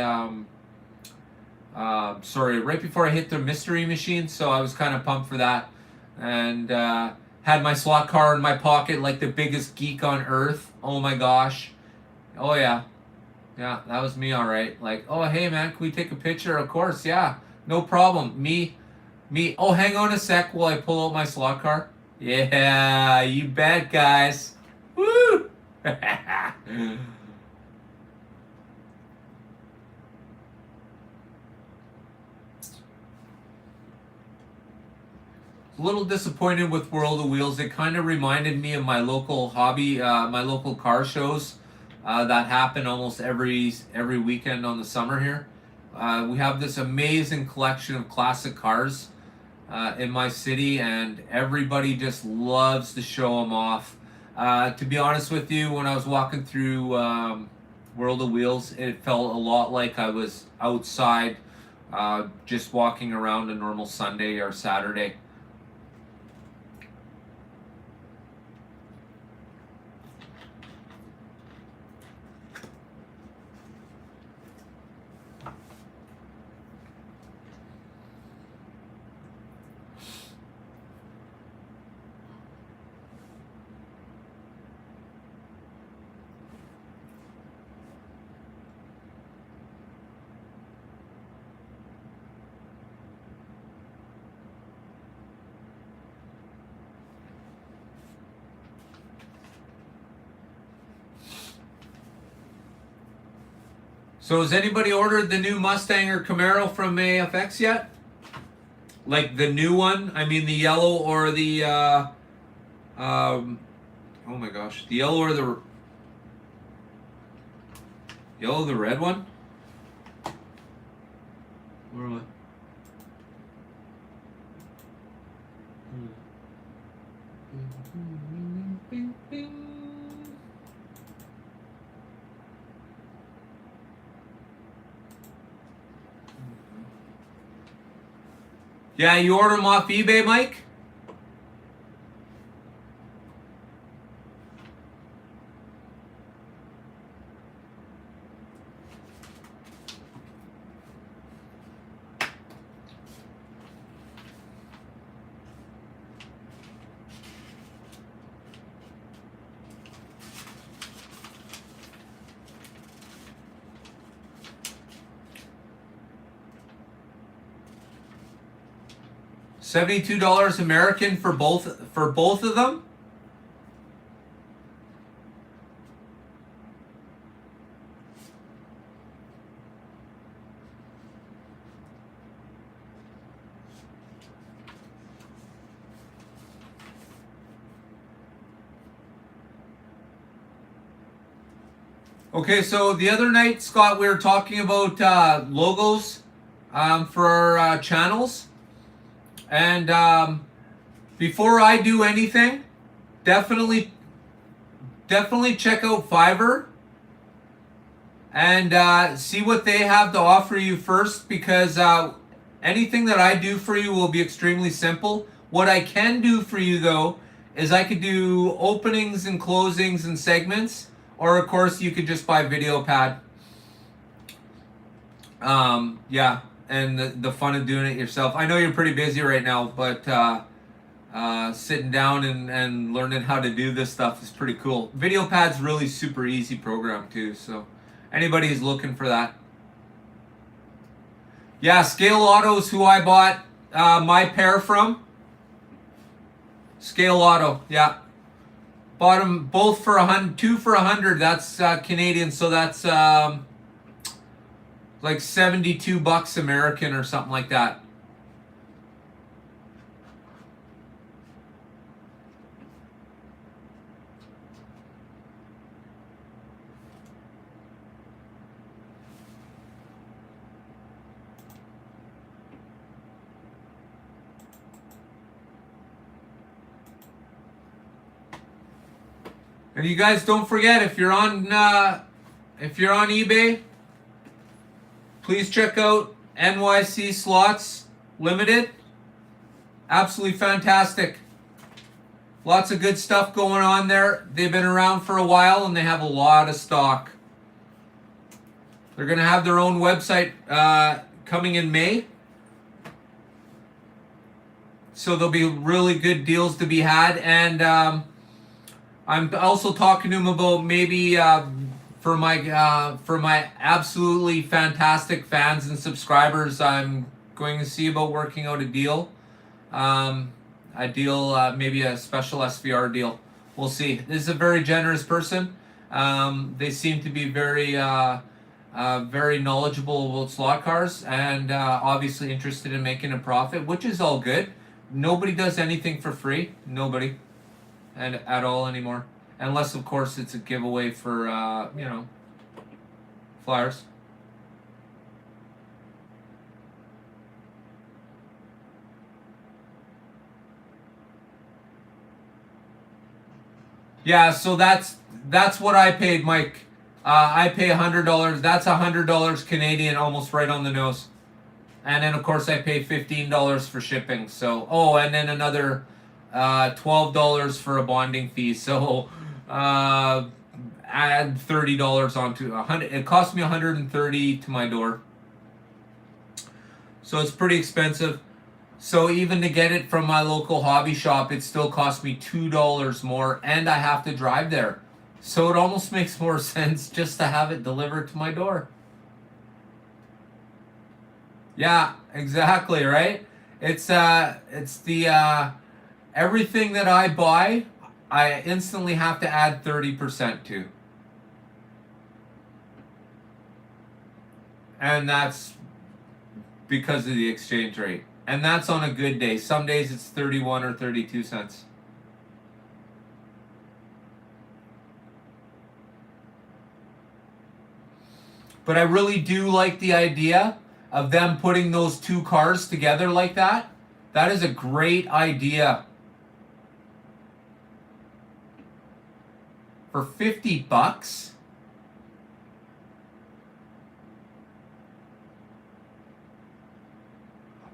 right before I hit the mystery machine, so I was kind of pumped for that. And had my slot car in my pocket like the biggest geek on earth. Oh my gosh. Oh yeah. Yeah, that was me, all right. Like, oh, hey, man, can we take a picture? Of course, yeah, no problem. Me. Oh, hang on a sec while I pull out my slot car. Yeah, you bet, guys. Woo! A little disappointed with World of Wheels. It kind of reminded me of my local hobby, my local car shows that happen almost every weekend on the summer here. We have this amazing collection of classic cars in my city, and everybody just loves to show them off. To be honest with you, when I was walking through World of Wheels, it felt a lot like I was outside, just walking around a normal Sunday or Saturday. So has anybody ordered the new Mustang or Camaro from AFX yet? Like the new one? I mean the yellow or the oh my gosh, the yellow or the red one? Where am I? Yeah, you order them off eBay, Mike? $72 American for both of them? Okay, so the other night, Scott, we were talking about logos for our channels. And before I do anything, definitely check out Fiverr and see what they have to offer you first, because anything that I do for you will be extremely simple. What I can do for you, though, is I could do openings and closings and segments, or of course you could just buy VideoPad. Yeah. And the fun of doing it yourself. I know you're pretty busy right now, but sitting down and learning how to do this stuff is pretty cool. VideoPad's really super easy program too, so anybody who's looking for that. Yeah, Scale Auto's who I bought my pair from. Scale Auto, yeah. Bought them both for 100, 2 for 100. That's Canadian, so that's like $72 American or something like that. And you guys don't forget, if you're on eBay, please check out NYC Slots Limited. Absolutely fantastic. Lots of good stuff going on there. They've been around for a while and they have a lot of stock. They're going to have their own website coming in May. So there'll be really good deals to be had. And I'm also talking to them about maybe for my absolutely fantastic fans and subscribers, I'm going to see about working out a deal. Maybe a special SVR deal. We'll see. This is a very generous person. They seem to be very knowledgeable about slot cars and obviously interested in making a profit, which is all good. Nobody does anything for free. Nobody, and at all anymore, unless of course it's a giveaway for flyers. Yeah, so that's what I paid, Mike. I pay $100. That's $100 Canadian, almost right on the nose. And then of course I pay $15 for shipping. So and then another $12 for a bonding fee. So add $30 onto 100. It cost me $130 to my door. So it's pretty expensive. So even to get it from my local hobby shop, it still cost me $2 more, and I have to drive there. So it almost makes more sense just to have it delivered to my door. Yeah, exactly, right? It's the everything that I buy, I instantly have to add 30% to. And that's because of the exchange rate. And that's on a good day. Some days it's 31 or 32 cents. But I really do like the idea of them putting those two cars together like that. That is a great idea. For $50?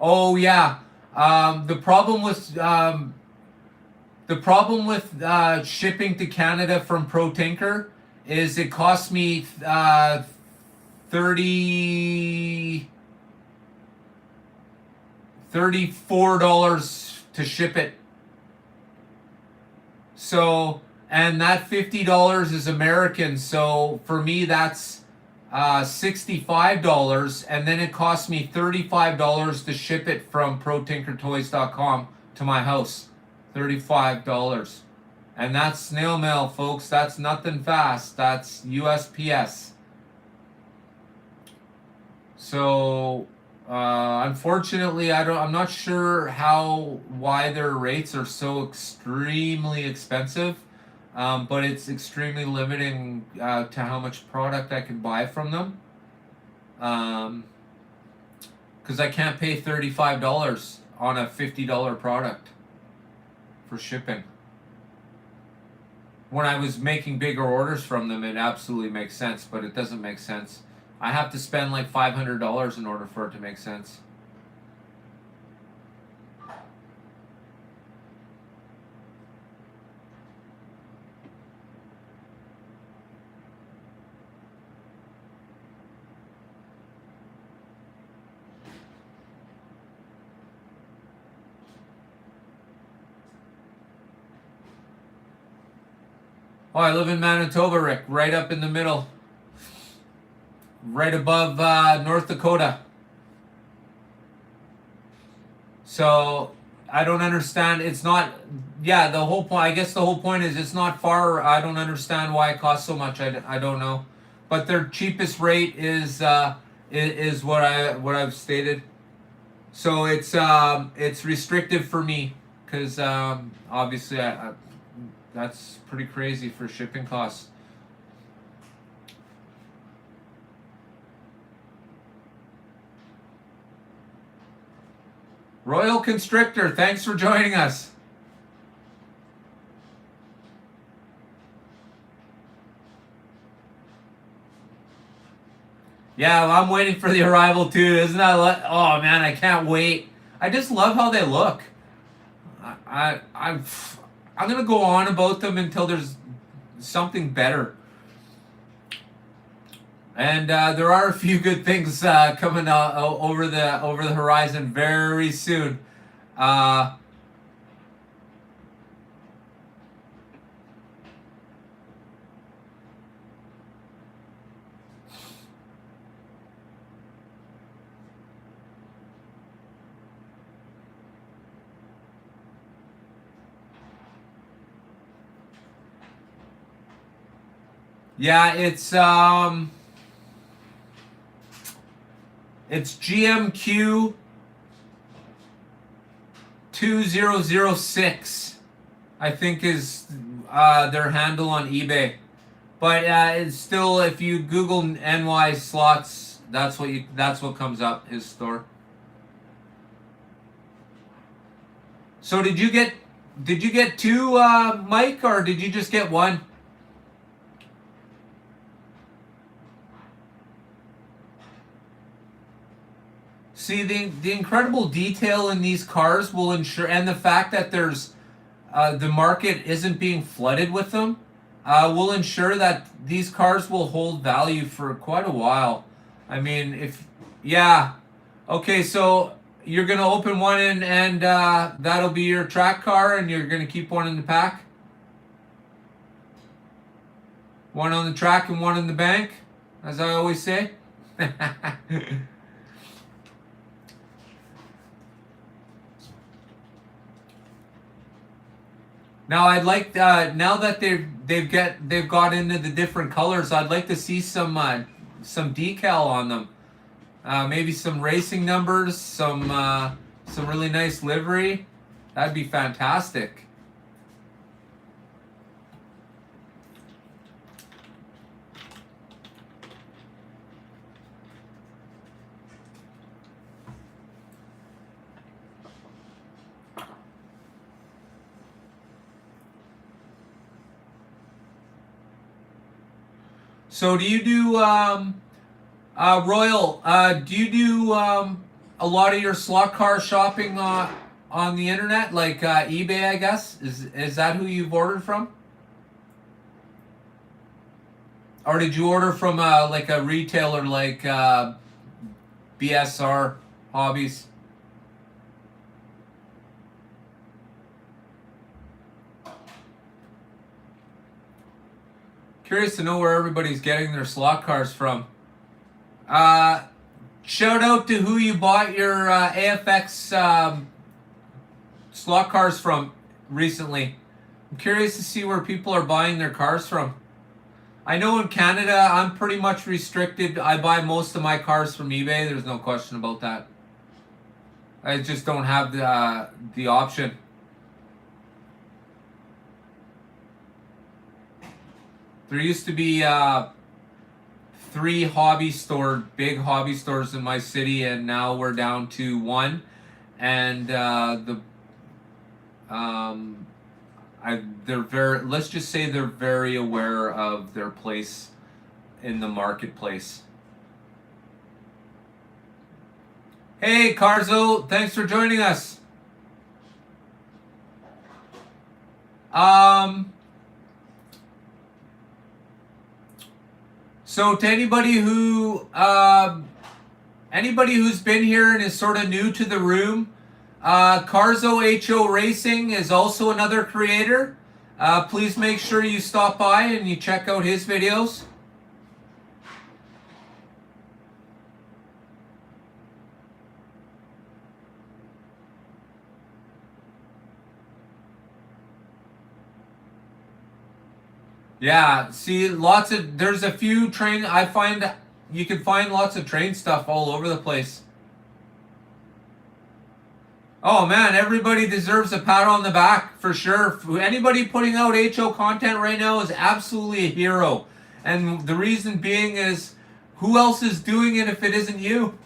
Oh yeah. The problem with shipping to Canada from Pro Tinker is it costs me $34 to ship it. So, and that $50 is American. So for me, that's $65, and then it cost me $35 to ship it from ProTinkerToys.com to my house. $35. And that's snail mail, folks. That's nothing fast. That's USPS. So unfortunately, I'm not sure why their rates are so extremely expensive. But it's extremely limiting to how much product I can buy from them. Because I can't pay $35 on a $50 product for shipping. When I was making bigger orders from them, it absolutely makes sense, but it doesn't make sense. I have to spend like $500 in order for it to make sense. Oh, I live in Manitoba, Rick, right up in the middle. Right above North Dakota. So, I don't understand. It's not, yeah, the whole point, I guess the whole point is it's not far. I don't understand why it costs so much. I don't know. But their cheapest rate is what I've stated. So it's restrictive for me because obviously that's pretty crazy for shipping costs. Royal Constrictor, thanks for joining us. Yeah, well, I'm waiting for the arrival too. Isn't that? Oh man, I can't wait. I just love how they look. I'm gonna go on about them until there's something better. And there are a few good things coming over the horizon very soon. Yeah, it's GMQ 2006, I think is their handle on eBay. But it's still, if you Google NY slots, that's what comes up, his store. So did you get two, Mike, or did you just get one? See, the incredible detail in these cars will ensure, and the fact that there's the market isn't being flooded with them, will ensure that these cars will hold value for quite a while. I mean, yeah, okay, so you're gonna open one and that'll be your track car, and you're gonna keep one in the pack, one on the track and one in the bank, as I always say. Now I'd like now that they've got into the different colors, I'd like to see some decal on them. Maybe some racing numbers, some really nice livery. That'd be fantastic. So do you do Royal? Do you do a lot of your slot car shopping on the internet, like eBay? I guess is that who you've ordered from, or did you order from like a retailer like BSR Hobbies? Curious to know where everybody's getting their slot cars from. Shout out to who you bought your AFX slot cars from recently. I'm curious to see where people are buying their cars from. I know in Canada I'm pretty much restricted. I buy most of my cars from eBay. There's no question about that. I just don't have the option. There used to be 3 big hobby stores in my city, and now we're down to 1. And let's just say they're very aware of their place in the marketplace. Hey Carzo, thanks for joining us. So to anybody who's been here and is sort of new to the room, Carzo HO Racing is also another creator. Please make sure you stop by and you check out his videos. Yeah, see, there's a few you can find lots of train stuff all over the place. Oh man, everybody deserves a pat on the back for sure. Anybody putting out HO content right now is absolutely a hero. And the reason being is, who else is doing it if it isn't you?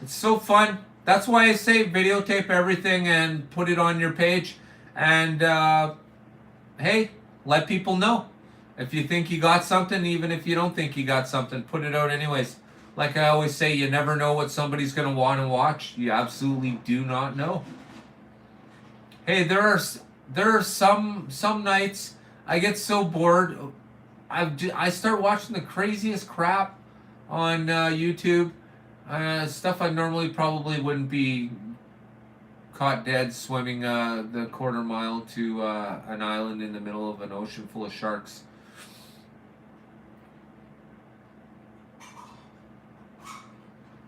It's so fun. That's why I say videotape everything and put it on your page. And hey, let people know. If you think you got something, even if you don't think you got something, put it out anyways. Like I always say, you never know what somebody's going to want to watch. You absolutely do not know. Hey, there are some nights I get so bored. I start watching the craziest crap on YouTube. Stuff I normally probably wouldn't be caught dead swimming the quarter mile to an island in the middle of an ocean full of sharks.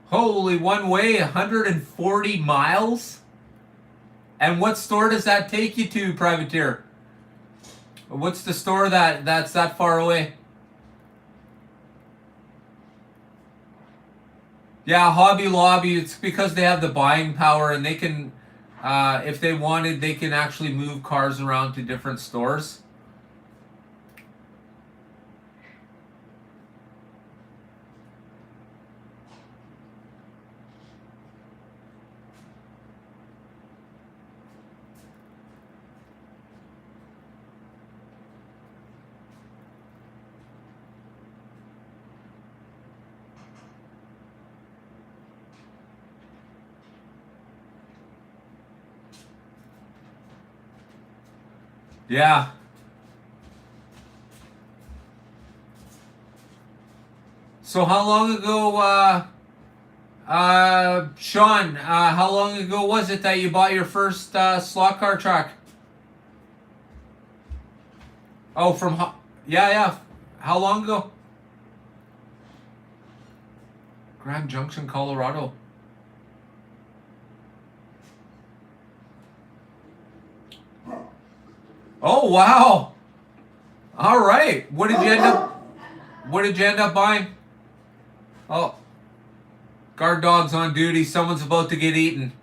Holy, one way, 140 miles? And what store does that take you to, Privateer? What's the store that's that far away? Yeah, Hobby Lobby. It's because they have the buying power and they can, if they wanted, they can actually move cars around to different stores. Yeah. So how long ago, Sean? How long ago was it that you bought your first slot car track? Oh, yeah, yeah. How long ago? Grand Junction, Colorado. Oh wow! All right. What did you end up? What did you end up buying? Oh, guard dogs on duty. Someone's about to get eaten.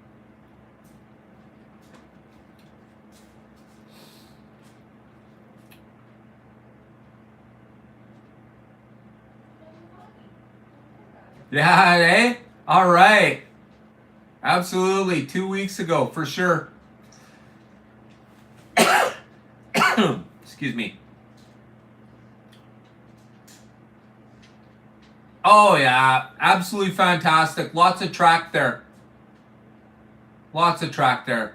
Yeah, eh? All right. Absolutely. 2 weeks ago, for sure. Excuse me. Oh, yeah. Absolutely fantastic. Lots of track there. Lots of track there.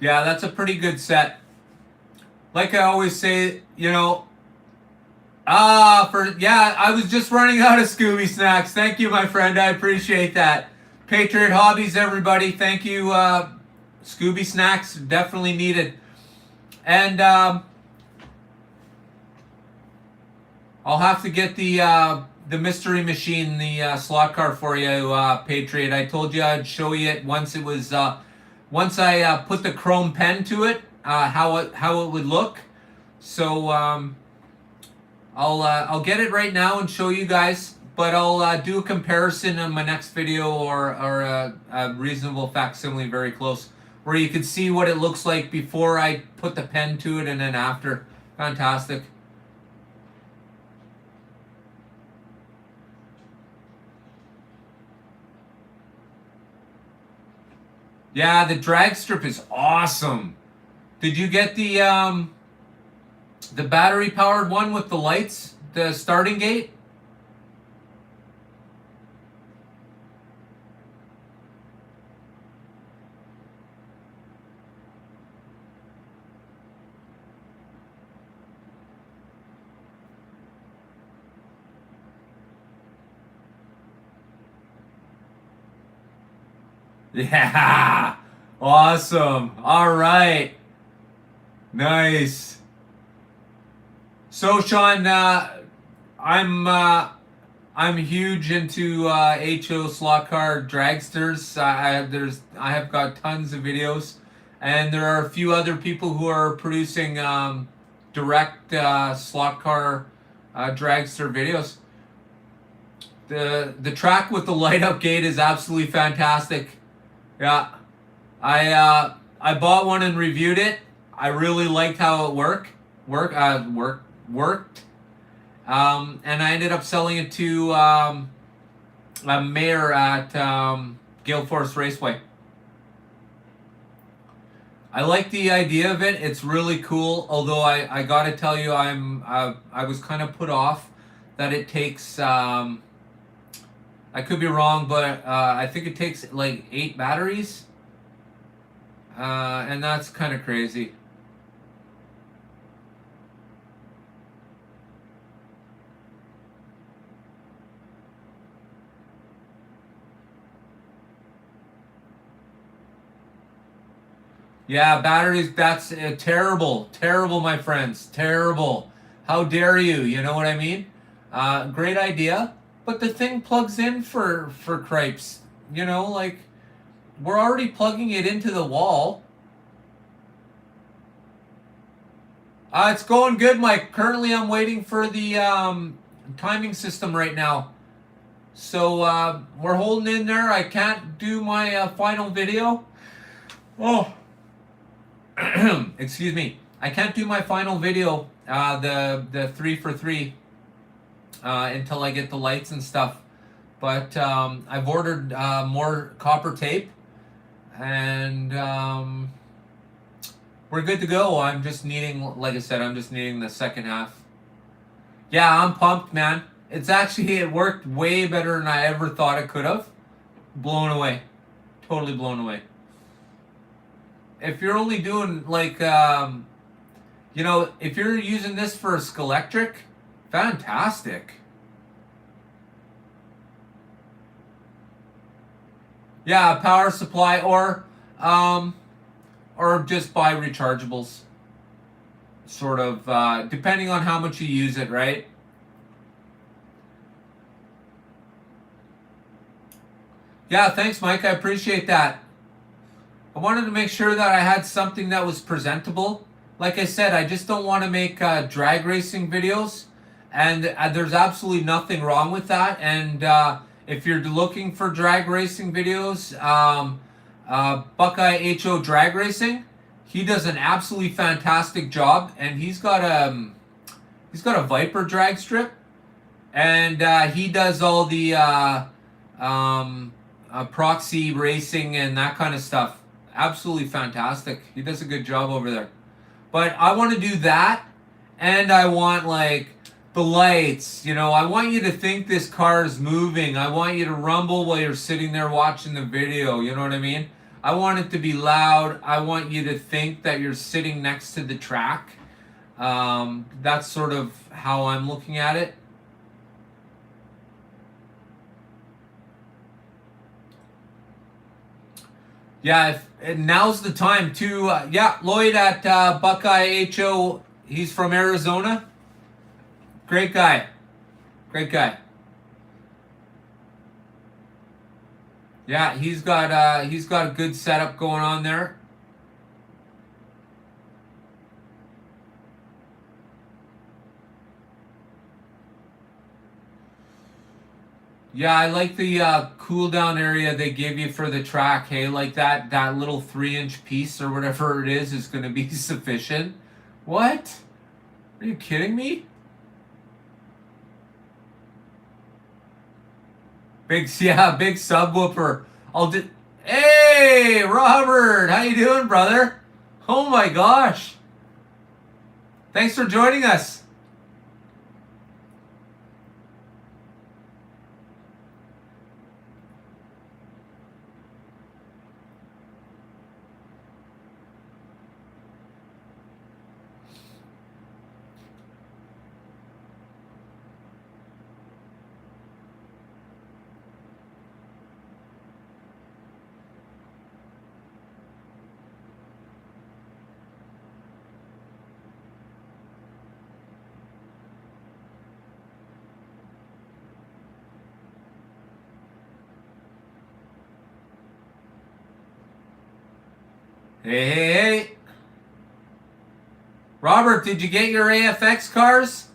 Yeah, that's a pretty good set. Like I always say, I was just running out of Scooby snacks. Thank you, my friend. I appreciate that. Patriot Hobbies, everybody. Thank you. Scooby snacks definitely needed. And I'll have to get the mystery machine, the slot car for you, Patriot. I told you I'd show you it once it was once I put the chrome pen to it, how it would look. So I'll get it right now and show you guys, but I'll do a comparison in my next video or a reasonable facsimile very close, where you can see what it looks like before I put the pen to it and then after. Fantastic. Yeah, the drag strip is awesome. Did you get the battery powered one with the lights, the starting gate? Yeah. Awesome. All right. Nice. So Sean, I'm huge into HO slot car dragsters. I have got tons of videos, and there are a few other people who are producing direct slot car dragster videos. The track with the light up gate is absolutely fantastic. Yeah, I bought one and reviewed it. I really liked how it worked. And I ended up selling it to a mayor at Gale Forest Raceway. I like the idea of it. It's really cool. Although I gotta tell you, I was kind of put off that it takes. I could be wrong, but I think it takes like 8 batteries, and that's kind of crazy. Yeah, batteries, that's terrible. Terrible, my friends. Terrible. How dare you? You know what I mean? Great idea. But the thing plugs in for cripes. You know, like, we're already plugging it into the wall. It's going good, Mike. Currently, I'm waiting for the timing system right now. So we're holding in there. I can't do my final video. Oh, excuse me. I can't do my final video, the 3 for 3, until I get the lights and stuff. But I've ordered more copper tape, and we're good to go. I'm just needing, like I said, I'm just needing the second half. Yeah, I'm pumped, man. It worked way better than I ever thought it could have. Blown away. Totally blown away. If you're only doing like, if you're using this for Scalectric, fantastic. Yeah, power supply or just buy rechargeables. Sort of, depending on how much you use it, right? Yeah, thanks, Mike. I appreciate that. I wanted to make sure that I had something that was presentable. Like I said, I just don't want to make drag racing videos, and there's absolutely nothing wrong with that. And if you're looking for drag racing videos, Buckeye HO Drag Racing, he does an absolutely fantastic job, and he's got a Viper drag strip, and he does all the proxy racing and that kind of stuff. Absolutely fantastic. He does a good job over there. But I want to do that, and I want like the lights. I want you to think this car is moving. I want you to rumble while you're sitting there watching the video. You know what I mean? I want it to be loud. I want you to think that you're sitting next to the track. That's sort of how I'm looking at it. Yeah, now's the time to, Lloyd at Buckeye HO, he's from Arizona. Great guy. Great guy. Yeah, he's got a good setup going on there. Yeah, I like the cool down area they give you for the track. Hey, like that little 3-inch piece or whatever it is going to be sufficient. What? Are you kidding me? Big subwoofer. Hey, Robert, how you doing, brother? Oh my gosh. Thanks for joining us. Hey. Robert, did you get your AFX cars?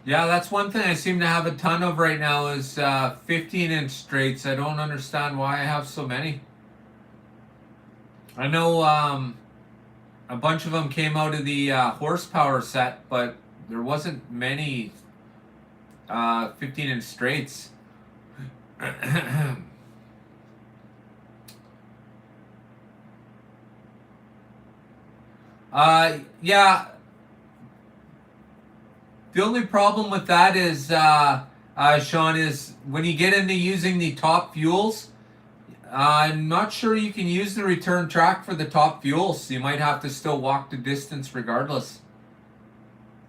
Yeah, that's one thing I seem to have a ton of right now is 15-inch straights. I don't understand why I have so many. I know a bunch of them came out of the horsepower set, but there wasn't many 15-inch straights. Yeah. The only problem with that is, Sean, is when you get into using the top fuels, I'm not sure you can use the return track for the top fuels. You might have to still walk the distance regardless.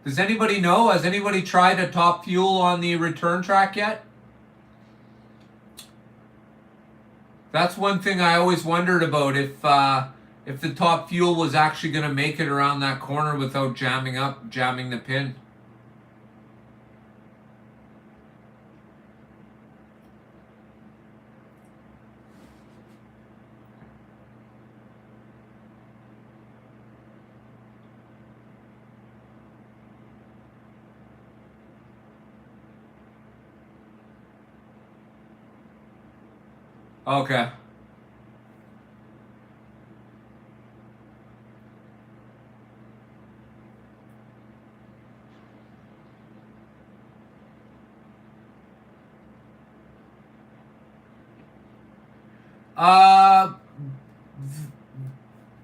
Does anybody know? Has anybody tried a top fuel on the return track yet? That's one thing I always wondered about, if the top fuel was actually going to make it around that corner without jamming the pin. Okay. Uh,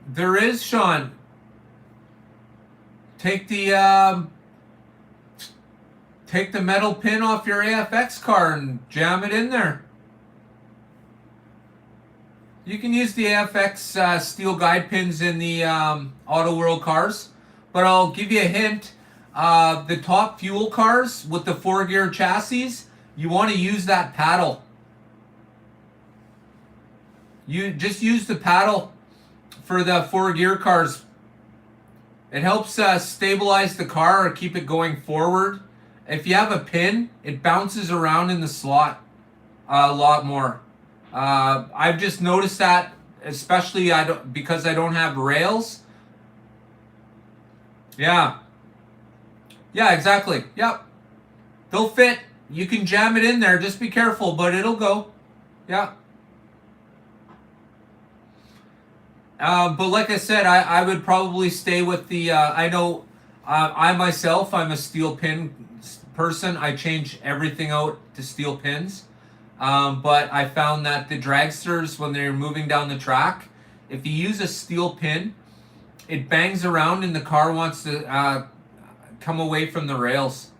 there is, Sean. Take the metal pin off your AFX car and jam it in there. You can use the AFX steel guide pins in the Auto World cars, but I'll give you a hint. The top fuel cars with the 4-gear chassis, you want to use that paddle. You just use the paddle for the 4-gear cars. It helps stabilize the car or keep it going forward. If you have a pin, it bounces around in the slot a lot more. I've just noticed that, especially because I don't have rails. Yeah. Yeah, exactly. Yep. They'll fit. You can jam it in there. Just be careful, but it'll go. Yeah. But like I said, I would probably stay with the. I know I myself, I'm a steel pin person. I change everything out to steel pins. But I found that the dragsters, when they're moving down the track, if you use a steel pin, it bangs around and the car wants to come away from the rails.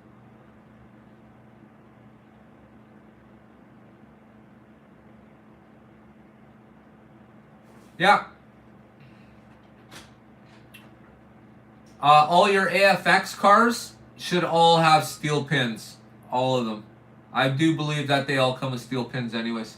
Yeah. All your AFX cars should all have steel pins. All of them. I do believe that they all come with steel pins anyways.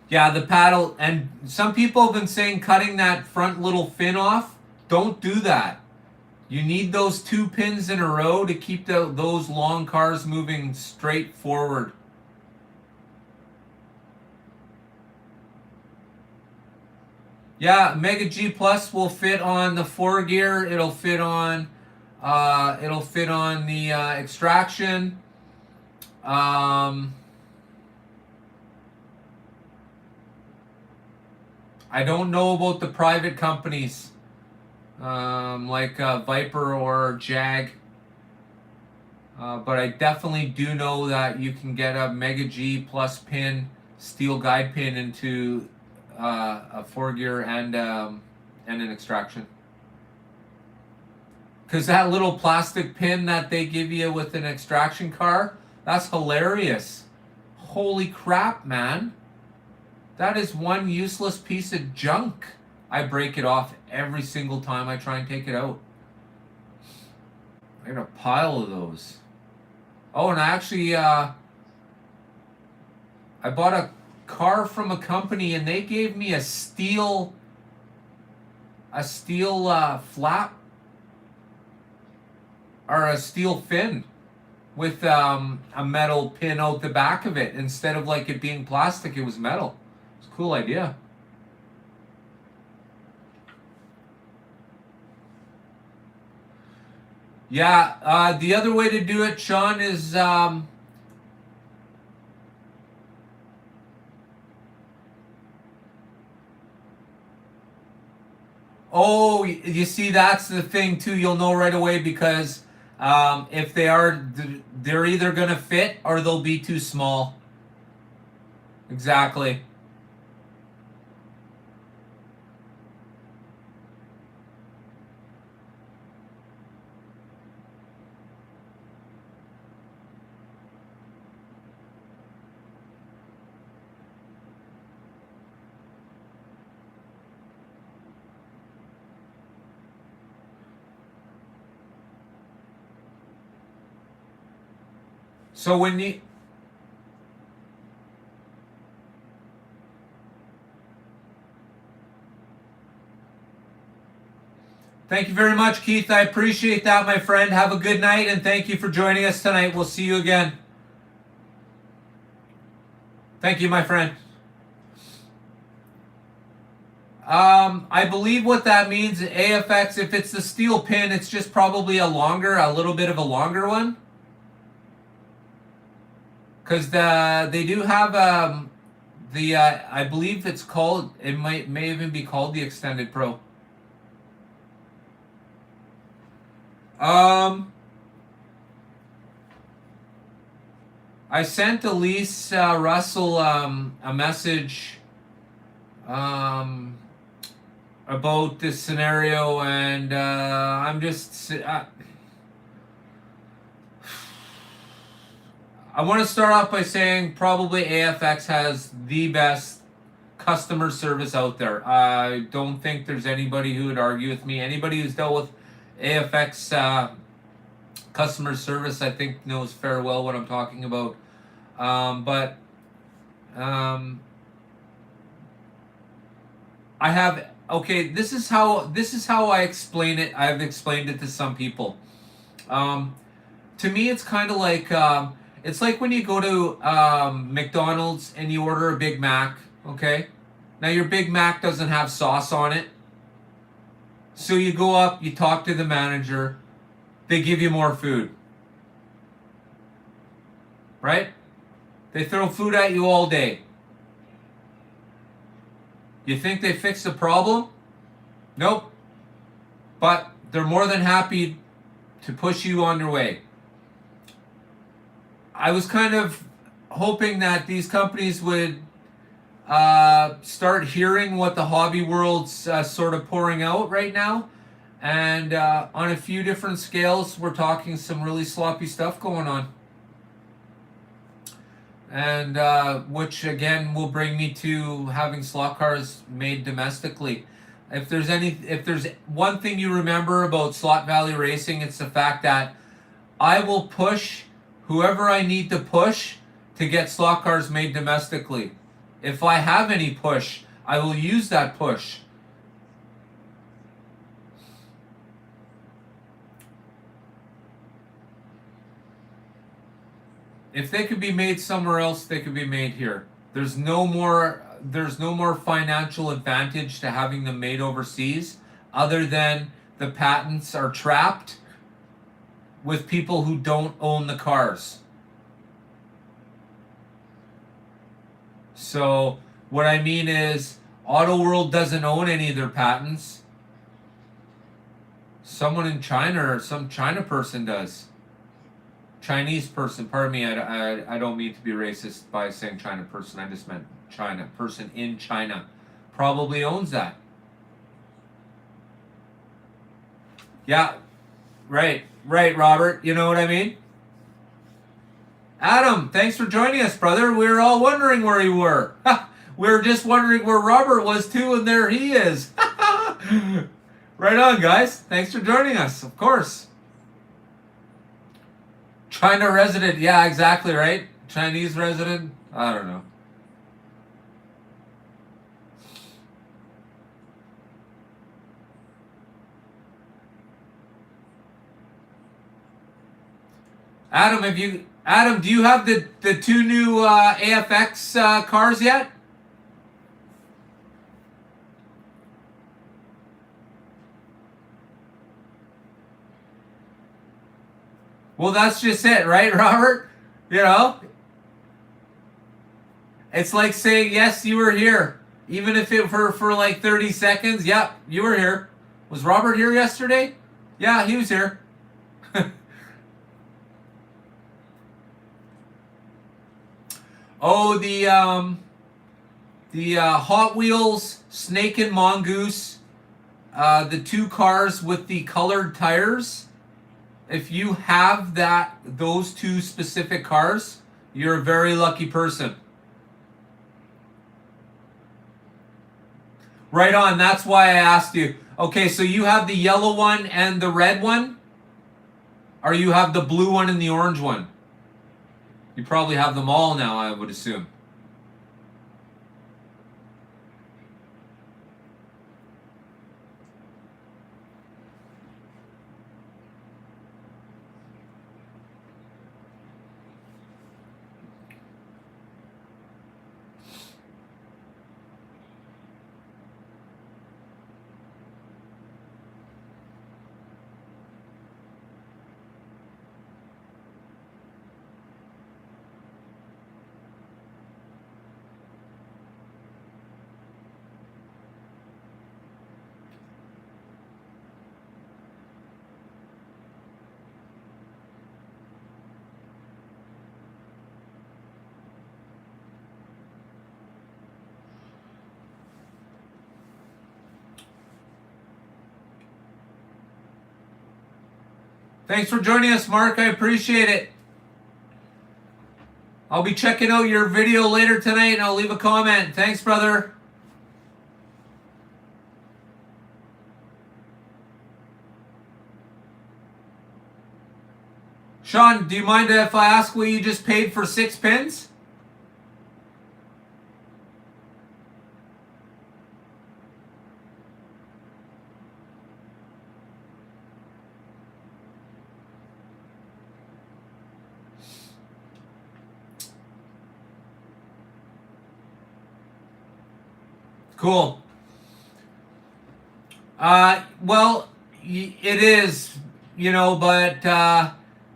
Yeah, the paddle, and some people have been saying cutting that front little fin off. Don't do that. You need those 2 pins in a row to keep those long cars moving straight forward. Yeah, Mega G Plus will fit on the 4-gear. It'll fit on the Extraction. I don't know about the private companies, like Viper or Jag. But I definitely do know that you can get a Mega G Plus pin, steel guide pin into a 4-gear and an Extraction. Because that little plastic pin that they give you with an Extraction car, that's hilarious. Holy crap, man. That is one useless piece of junk. I break it off every single time I try and take it out. I got a pile of those. Oh, and I actually, I bought a car from a company and they gave me a steel flap, or a steel fin with a metal pin out the back of it. Instead of like it being plastic, it was metal. It's a cool idea. Yeah, the other way to do it, Sean, is oh, you see, that's the thing too. You'll know right away because if they are, they're either gonna fit or they'll be too small. Exactly. So when you Thank you very much, Keith. I appreciate that, my friend. Have a good night, and thank you for joining us tonight. We'll see you again. Thank you, my friend. I believe what that means, AFX, if it's the steel pin, it's just probably a little bit of a longer one. Because they do have I believe it's called, it may even be called the Extended Pro. I sent Elise Russell a message about this scenario, and I'm just. I want to start off by saying probably AFX has the best customer service out there. I don't think there's anybody who would argue with me. Anybody who's dealt with AFX customer service, I think, knows fair well what I'm talking about. But I have This is how I explain it. I've explained it to some people. To me, it's kind of like it's like when you go to McDonald's and you order a Big Mac. Okay, now your Big Mac doesn't have sauce on it, so you go up, you talk to the manager, they give you more food. Right? They throw food at you all day. You think they fixed the problem? Nope. But they're more than happy to push you on your way. I was kind of hoping that these companies would start hearing what the hobby world's sort of pouring out right now. And on a few different scales, we're talking some really sloppy stuff going on. And which again will bring me to having slot cars made domestically. If there's one thing you remember about Slot Valley Racing, it's the fact that I will push whoever I need to push to get slot cars made domestically. If I have any push, I will use that push. If they could be made somewhere else, they could be made here. There's no more financial advantage to having them made overseas other than the patents are trapped with people who don't own the cars. So what I mean is Auto World doesn't own any of their patents. Someone in China or some China person does. Chinese person, pardon me, I don't mean to be racist by saying China person, I just meant China, person in China, probably owns that. Yeah, right, Robert, you know what I mean? Adam, thanks for joining us, brother. We were all wondering where you were. We were just wondering where Robert was too, and there he is. Right on, guys. Thanks for joining us, of course. China resident, yeah, exactly, right? Chinese resident, I don't know. Adam, do you have the two new AFX cars yet? Well, that's just it, right, Robert? You know, it's like saying, yes, you were here. Even if it were for like 30 seconds. Yep, you were here. Was Robert here yesterday? Yeah, he was here. Oh, the Hot Wheels Snake and Mongoose, the two cars with the colored tires. If you have those two specific cars, you're a very lucky person. Right on. That's why I asked you. Okay, so you have the yellow one and the red one, or you have the blue one and the orange one? You probably have them all now, I would assume. Thanks for joining us, Mark. I appreciate it. I'll be checking out your video later tonight and I'll leave a comment. Thanks, brother. Sean, do you mind if I ask what you just paid for 6 pins? Cool. Well, it is, but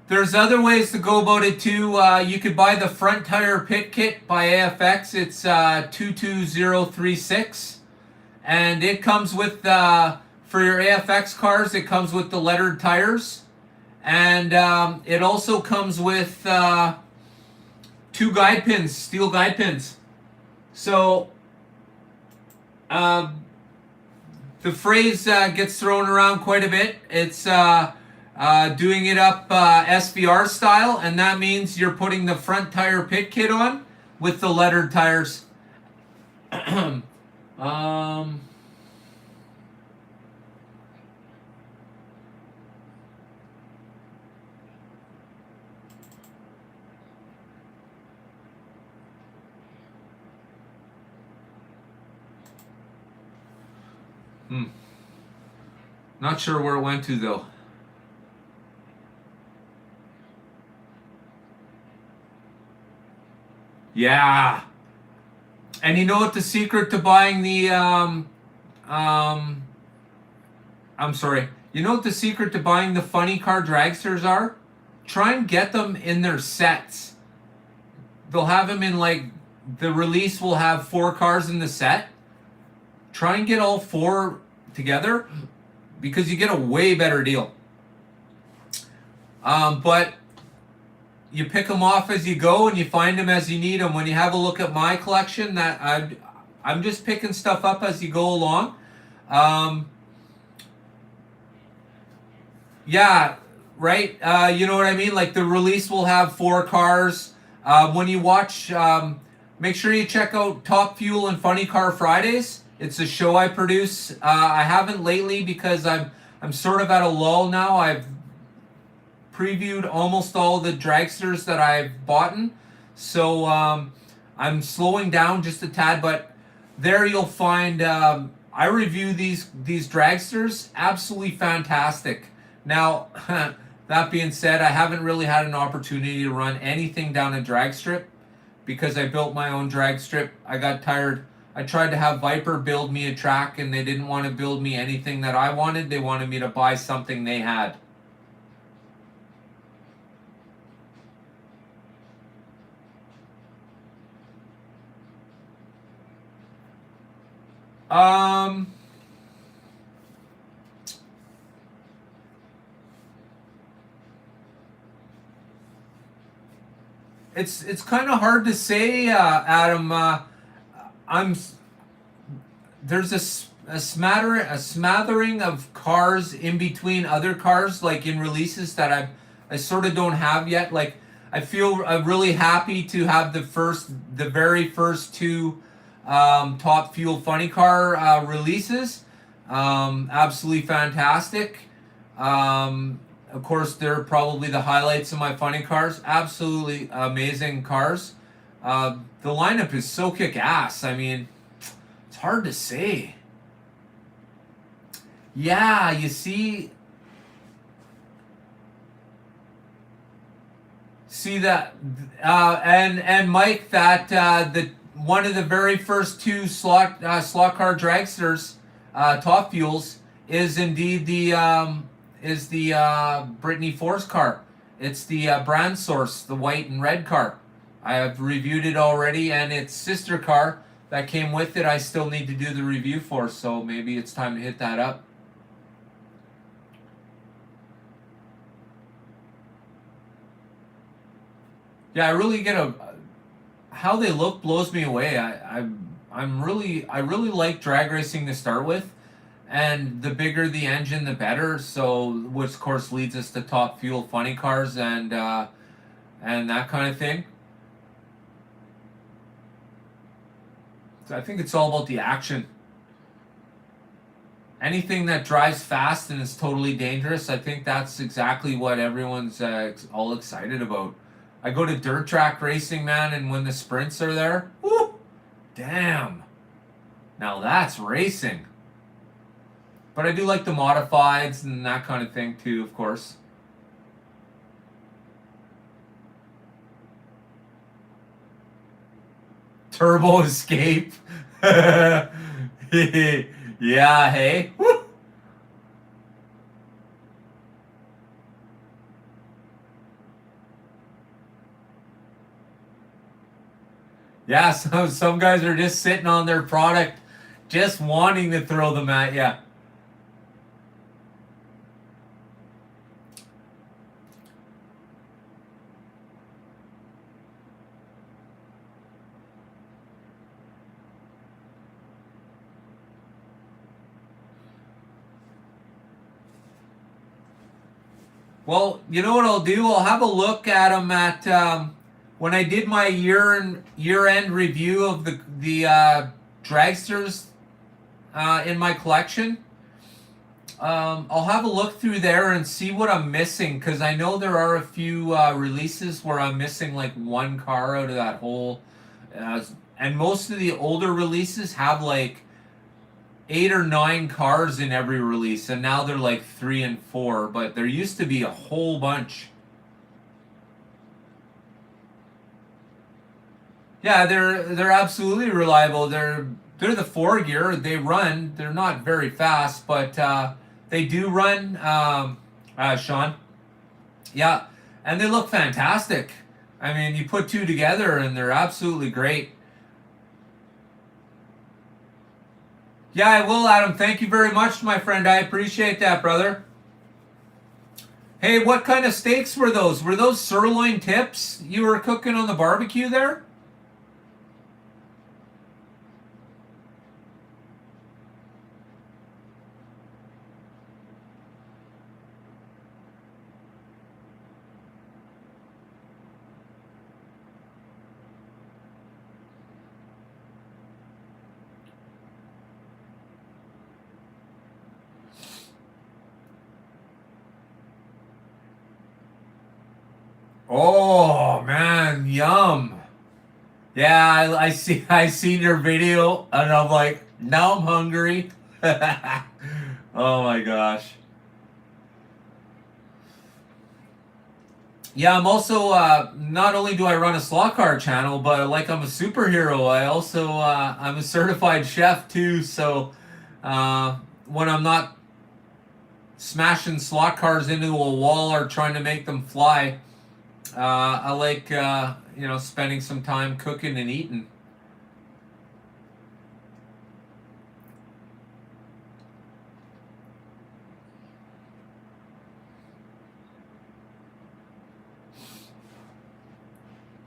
there's other ways to go about it too. You could buy the front tire pit kit by AFX. It's 22036, and it comes with for your AFX cars. It comes with the lettered tires, and it also comes with 2 guide pins, steel guide pins. So. The phrase gets thrown around quite a bit. It's doing it up SVR style, and that means you're putting the front tire pit kit on with the lettered tires. Not sure where it went to though. Yeah. And you know what the secret to buying the I'm sorry. You know what the secret to buying the funny car dragsters are? Try and get them in their sets. They'll have them in the release will have 4 cars in the set. Try and get all 4 together because you get a way better deal. But you pick them off as you go and you find them as you need them. When you have a look at my collection, that I'm just picking stuff up as you go along. Yeah, right. You know what I mean? Like the release will have 4 cars. When you watch, make sure you check out Top Fuel and Funny Car Fridays. It's a show I produce. I haven't lately because I'm sort of at a lull now. I've previewed almost all the dragsters that I've bought, so I'm slowing down just a tad. But there you'll find I review these dragsters, absolutely fantastic. Now that being said, I haven't really had an opportunity to run anything down a drag strip because I built my own drag strip. I got tired. I tried to have Viper build me a track and they didn't want to build me anything that I wanted. They wanted me to buy something they had. Um, it's kind of hard to say, Adam. I'm there's a smattering of cars in between other cars, like in releases that I sort of don't have yet. Like I feel really happy to have the very first two Top Fuel Funny Car releases. Absolutely fantastic. Of course, they're probably the highlights of my funny cars. Absolutely amazing cars. The lineup is so kick ass. I mean, it's hard to say. Yeah, you see that, and Mike, that the one of the very first two slot car dragsters, Top Fuels, is indeed the Brittany Force car. It's the brand source, the white and red car. I have reviewed it already, and its sister car that came with it, I still need to do the review for, so maybe it's time to hit that up. Yeah, I really get how they look blows me away. I really like drag racing to start with, and the bigger the engine, the better. So, which of course leads us to Top Fuel Funny Cars and that kind of thing. So I think it's all about the action. Anything that drives fast and is totally dangerous, I think that's exactly what everyone's all excited about. I go to dirt track racing, man, and when the sprints are there, whoo, damn. Now that's racing. But I do like the modifieds and that kind of thing too, of course. Turbo Escape. Yeah, hey. Woo. Yeah, some guys are just sitting on their product, just wanting to throw them at you. Well, you know what I'll do? I'll have a look at them at when I did my year end review of the dragsters in my collection. I'll have a look through there and see what I'm missing, because I know there are a few releases where I'm missing like one car out of that whole, and most of the older releases have like 8 or 9 cars in every release, and now they're like 3 and 4. But there used to be a whole bunch. Yeah, they're absolutely reliable. They're the 4 gear. They run. They're not very fast, but they do run. Sean. Yeah, and they look fantastic. I mean, you put two together, and they're absolutely great. Yeah, I will, Adam. Thank you very much, my friend. I appreciate that, brother. Hey, what kind of steaks were those? Were those sirloin tips you were cooking on the barbecue there? Oh man, yum. Yeah, I see. I seen your video, and I'm like, now I'm hungry. Oh my gosh. Yeah, I'm also not only do I run a slot car channel, but like I'm a superhero. I also I'm a certified chef too. So when I'm not smashing slot cars into a wall or trying to make them fly, I like spending some time cooking and eating.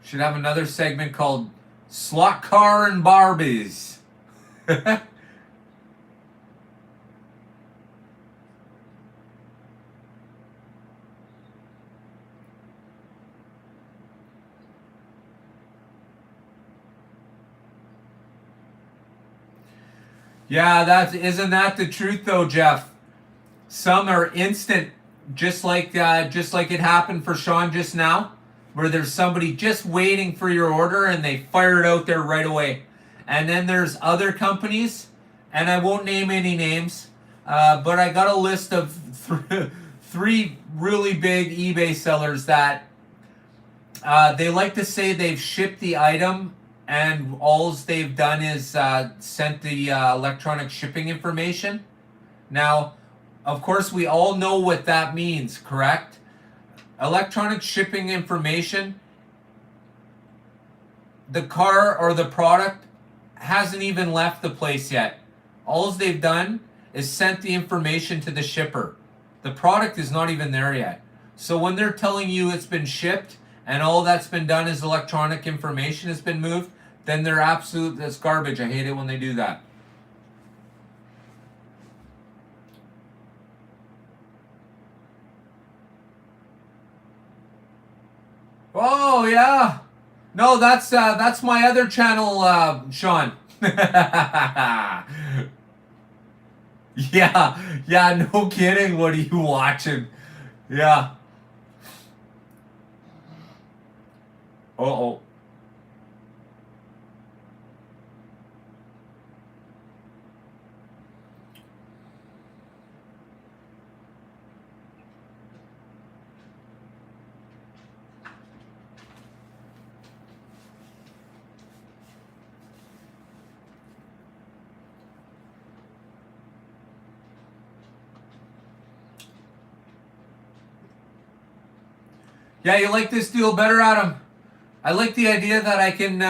Should have another segment called Slot Car and Barbies. Yeah, isn't that the truth though, Jeff? Some are instant, just like it happened for Sean just now, where there's somebody just waiting for your order and they fire it out there right away. And then there's other companies, and I won't name any names, but I got a list of three really big eBay sellers that they like to say they've shipped the item and all they've done is sent the electronic shipping information. Now, of course, we all know what that means, correct? Electronic shipping information, the car or the product hasn't even left the place yet. All they've done is sent the information to the shipper. The product is not even there yet. So when they're telling you it's been shipped and all that's been done is electronic information has been moved, then that's garbage. I hate it when they do that. Oh yeah. No, that's my other channel, Sean. Yeah, no kidding. What are you watching? Yeah. Uh-oh. Yeah, you like this deal better, Adam? I like the idea that I can,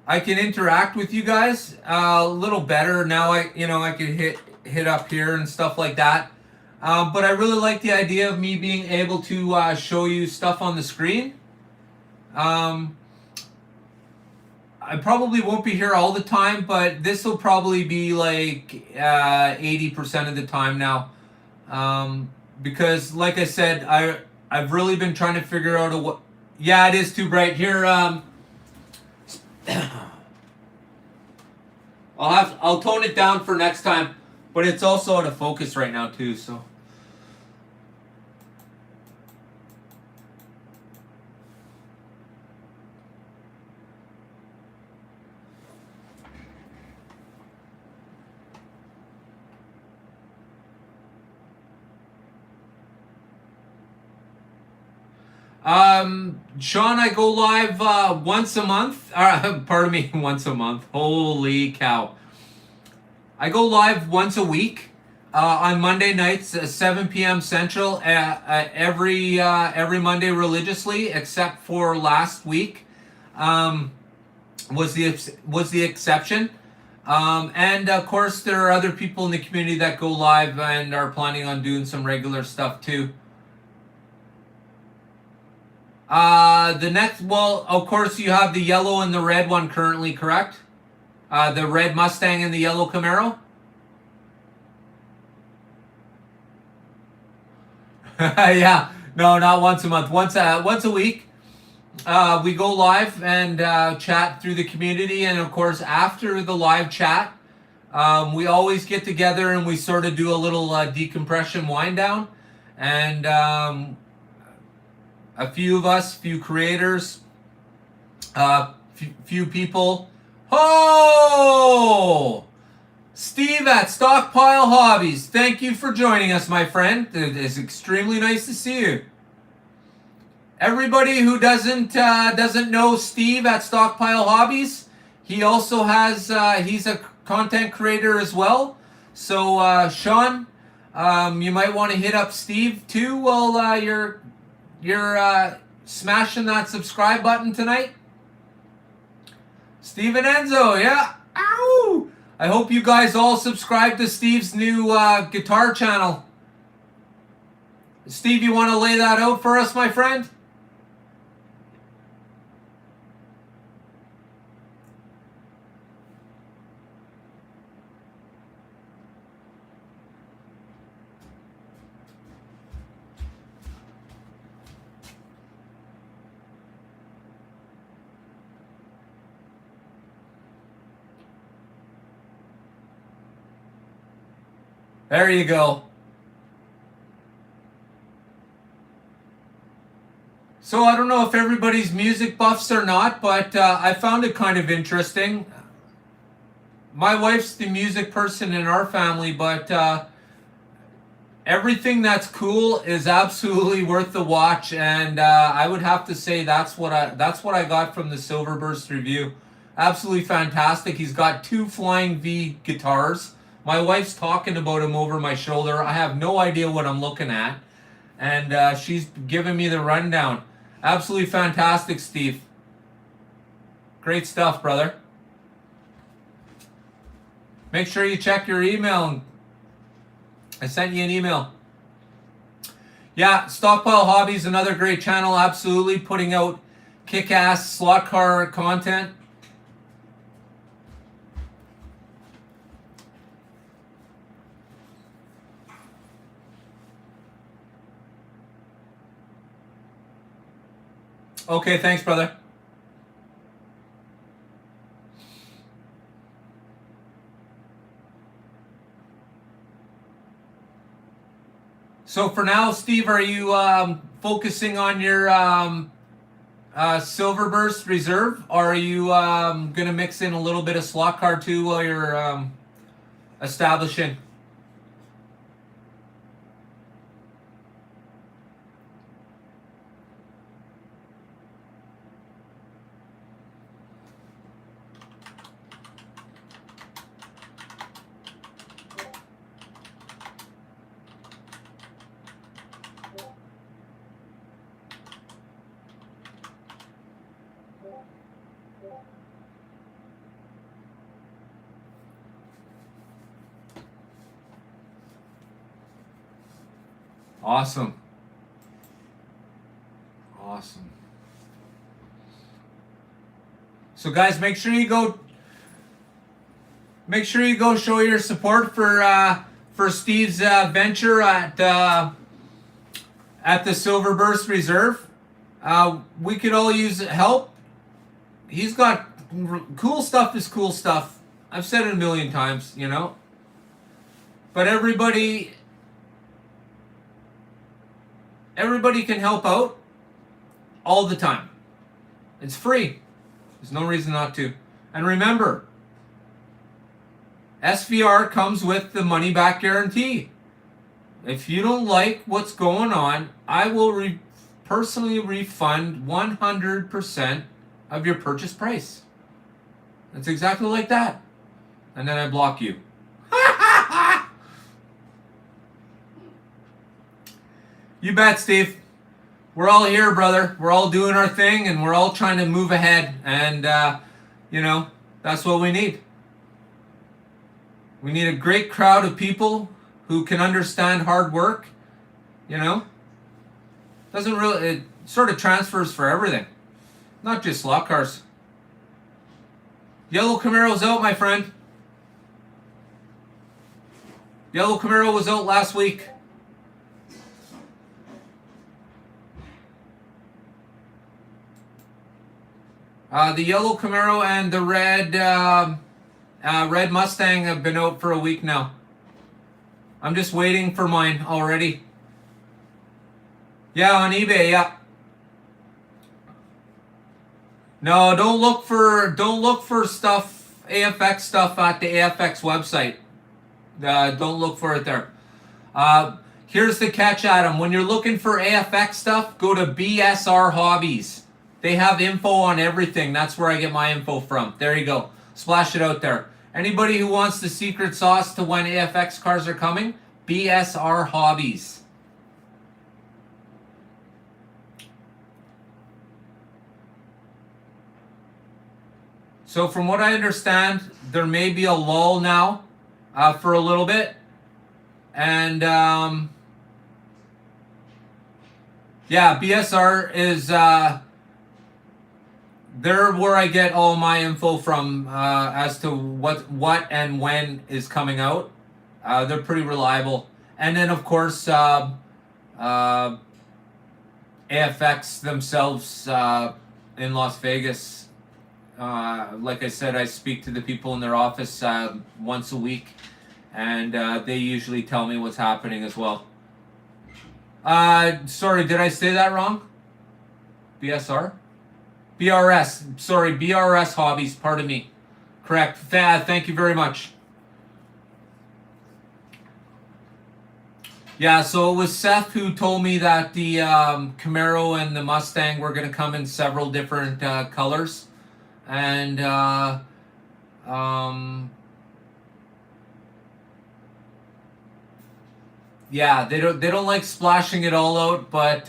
I can interact with you guys a little better now. I can hit up here and stuff like that. But I really like the idea of me being able to show you stuff on the screen. I probably won't be here all the time, but this will probably be like 80% of the time now. Because like I said, I've really been trying to figure out what. Yeah, it is too bright here. I'll tone it down for next time, but it's also out of focus right now too. So. Sean, I go live once a month. Pardon me, once a month. Holy cow! I go live once a week on Monday nights, 7 p.m. Central. Every Monday religiously, except for last week, was the exception. And of course, there are other people in the community that go live and are planning on doing some regular stuff too. The next, well, of course, you have the yellow and the red one currently, correct? The red Mustang and the yellow Camaro? Yeah, no, not once a month. Once a week, we go live and chat through the community. And of course, after the live chat, we always get together and we sort of do a little decompression wind down. And a few of us, few creators, few people. Oh! Steve at Stockpile Hobbies, thank you for joining us, my friend. It is extremely nice to see you. Everybody who doesn't know Steve at Stockpile Hobbies, he also has he's a content creator as well. So Sean, you might want to hit up Steve too while you're smashing that subscribe button tonight. Steve and Enzo, yeah. Ow! I hope you guys all subscribe to Steve's new guitar channel. Steve, you want to lay that out for us, my friend? There you go. So I don't know if everybody's music buffs or not, but I found it kind of interesting. My wife's the music person in our family, but everything that's cool is absolutely worth the watch, and I would have to say that's what I got from the Silverburst review. Absolutely fantastic. He's got 2 Flying V guitars. My wife's talking about him over my shoulder. I have no idea what I'm looking at, and she's giving me the rundown. Absolutely fantastic, Steve. Great stuff, brother. Make sure you check your email. I sent you an email. Yeah, Stockpile Hobbies, another great channel. Absolutely putting out kick-ass slot car content. Okay, thanks, brother. So for now, Steve, are you focusing on your Silverburst Reserve, or are you going to mix in a little bit of slot car too while you're establishing? Awesome. Awesome. So guys, make sure you go show your support for Steve's venture at the Silverburst Reserve. We could all use help. He's got cool stuff is cool stuff. I've said it a million times, you know. But everybody can help out all the time. It's free. There's no reason not to. And remember, SVR comes with the money back guarantee. If you don't like what's going on, I will personally refund 100% of your purchase price. It's exactly like that. And then I block you. You bet, Steve. We're all here, brother. We're all doing our thing, and we're all trying to move ahead. And, you know, that's what we need. We need a great crowd of people who can understand hard work. You know? It sort of transfers for everything. Not just slot cars. Yellow Camaro's out, my friend. Yellow Camaro was out last week. The yellow Camaro and the red Mustang have been out for a week now. I'm just waiting for mine already. Yeah, on eBay, yeah. No, don't look for stuff, AFX stuff at the AFX website. Don't look for it there. Here's the catch, Adam. When you're looking for AFX stuff, go to BSR Hobbies. They have info on everything. That's where I get my info from. There you go. Splash it out there. Anybody who wants the secret sauce to when AFX cars are coming, BSR Hobbies. So from what I understand, there may be a lull now for a little bit. And Yeah, BSR is they're where I get all my info from as to what and when is coming out. They're pretty reliable, and then of course AFX themselves in Las Vegas. Like I said, I speak to the people in their office once a week, and they usually tell me what's happening as well. Sorry, did I say that wrong? BSR? BRS. Sorry, BRS Hobbies. Pardon me. Correct. Thank you very much. Yeah, so it was Seth who told me that the Camaro and the Mustang were going to come in several different colors, and yeah, they don't like splashing it all out, but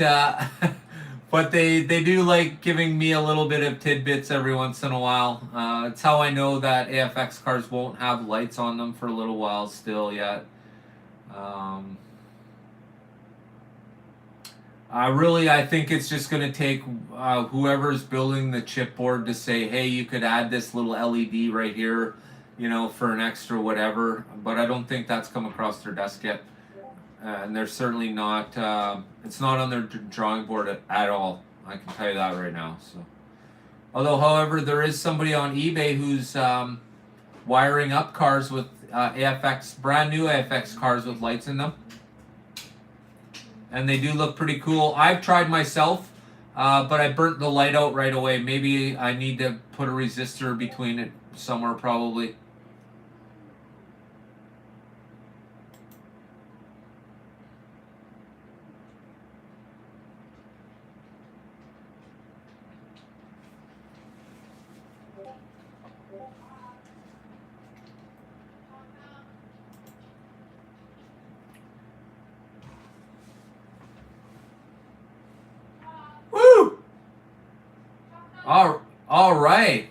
but they do like giving me a little bit of tidbits every once in a while. It's how I know that AFX cars won't have lights on them for a little while still yet. Really, I think it's just going to take whoever's building the chipboard to say, hey, you could add this little LED right here, for an extra whatever. But I don't think that's come across their desk yet. And they're certainly not, it's not on their drawing board at all. I can tell you that right now. So, although, however, there is somebody on eBay who's wiring up cars with brand new AFX cars with lights in them. And they do look pretty cool. I've tried myself, but I burnt the light out right away. Maybe I need to put a resistor between it somewhere, probably. Woo! All right.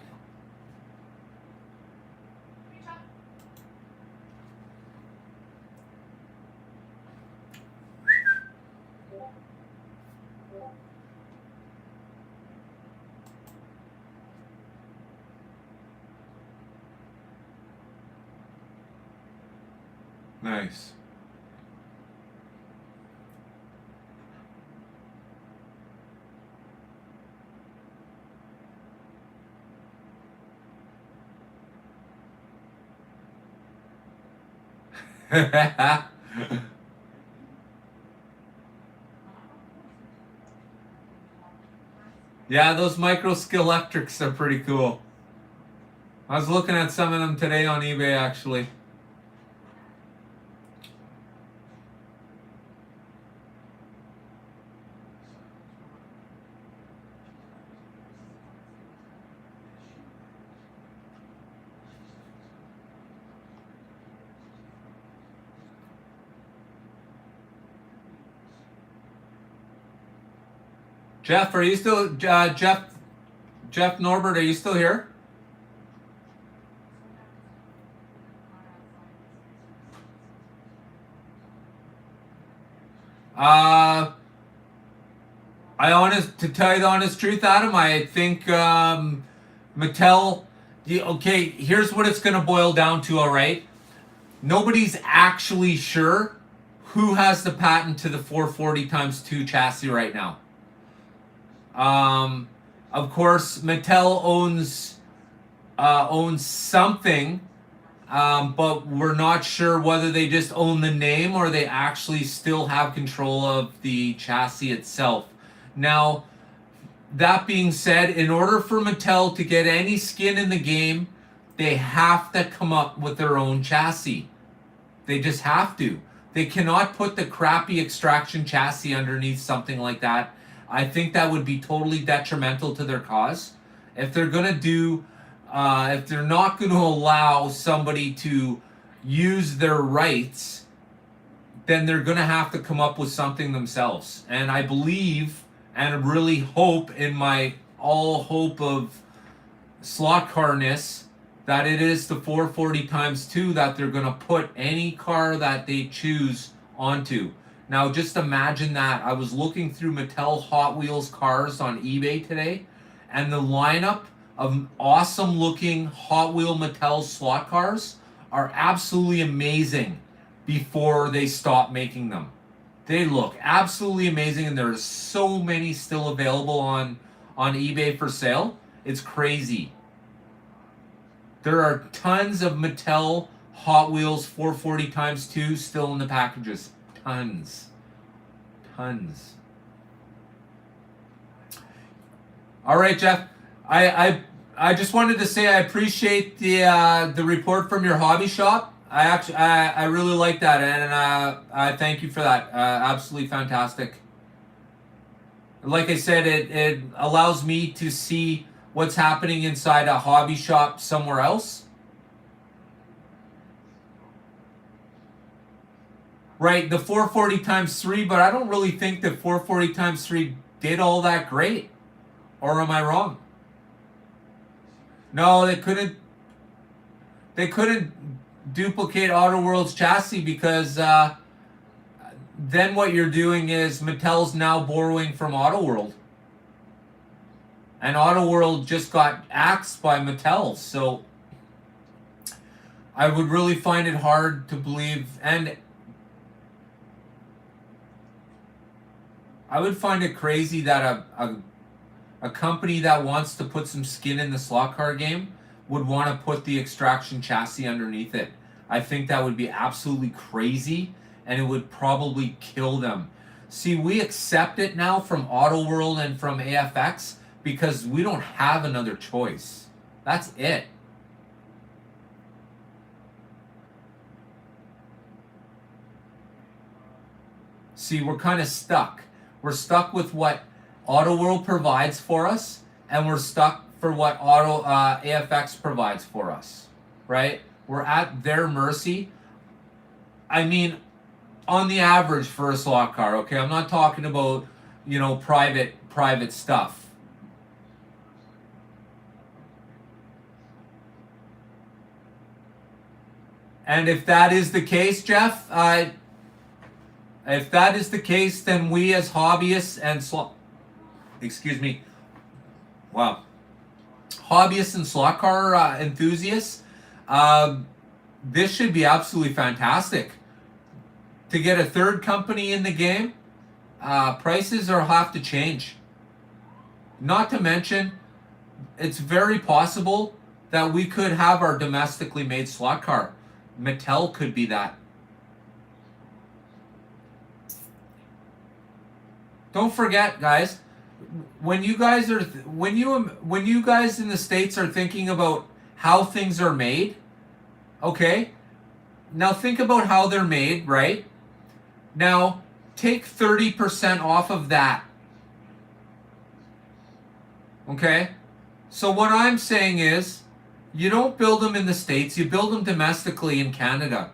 Nice. Yeah, those micro electrics are pretty cool. I was looking at some of them today on eBay, actually. Jeff, are you still Jeff Norbert? Are you still here? To tell you the honest truth, Adam, I think Mattel. Okay, here's what it's going to boil down to. All right, nobody's actually sure who has the patent to the 440 times 2 chassis right now. Of course, Mattel owns something, but we're not sure whether they just own the name or they actually still have control of the chassis itself. Now, that being said, in order for Mattel to get any skin in the game, they have to come up with their own chassis. They just have to. They cannot put the crappy extraction chassis underneath something like that. I think that would be totally detrimental to their cause. If they're gonna if they're not gonna allow somebody to use their rights, then they're gonna have to come up with something themselves. And I believe and really hope in my all hope of slot carness that it is the 440 times 2 that they're gonna put any car that they choose onto. Now, just imagine that. I was looking through Mattel Hot Wheels cars on eBay today, and the lineup of awesome looking Hot Wheel Mattel slot cars are absolutely amazing before they stop making them. They look absolutely amazing, and there's so many still available on eBay for sale. It's crazy. There are tons of Mattel Hot Wheels 440 times 2 still in the packages. Tons. All right, Jeff. I just wanted to say I appreciate the report from your hobby shop. I really like that, and I thank you for that. Absolutely fantastic. Like I said, it allows me to see what's happening inside a hobby shop somewhere else. Right, the 440 times 3, but I don't really think that 440 times 3 did all that great. Or am I wrong? No, they couldn't duplicate Auto World's chassis because then what you're doing is Mattel's now borrowing from Auto World. And Auto World just got axed by Mattel, so I would really find it hard to believe, and I would find it crazy that a company that wants to put some skin in the slot car game would want to put the Extraction chassis underneath it. I think that would be absolutely crazy, and it would probably kill them. See, we accept it now from Auto World and from AFX because we don't have another choice. That's it. See, we're kind of stuck. We're stuck with what Auto World provides for us, and we're stuck for what AFX provides for us, right? We're at their mercy. I mean, on the average for a slot car, okay? I'm not talking about, private stuff. And if that is the case, Jeff, if that is the case, then we as hobbyists and hobbyists and slot car enthusiasts, this should be absolutely fantastic. To get a third company in the game, prices will have to change. Not to mention, it's very possible that we could have our domestically made slot car. Mattel could be that. Don't forget, guys, when you guys in the States are thinking about how things are made, okay? Now think about how they're made, right? Now take 30% off of that. Okay? So what I'm saying is, you don't build them in the States, you build them domestically in Canada.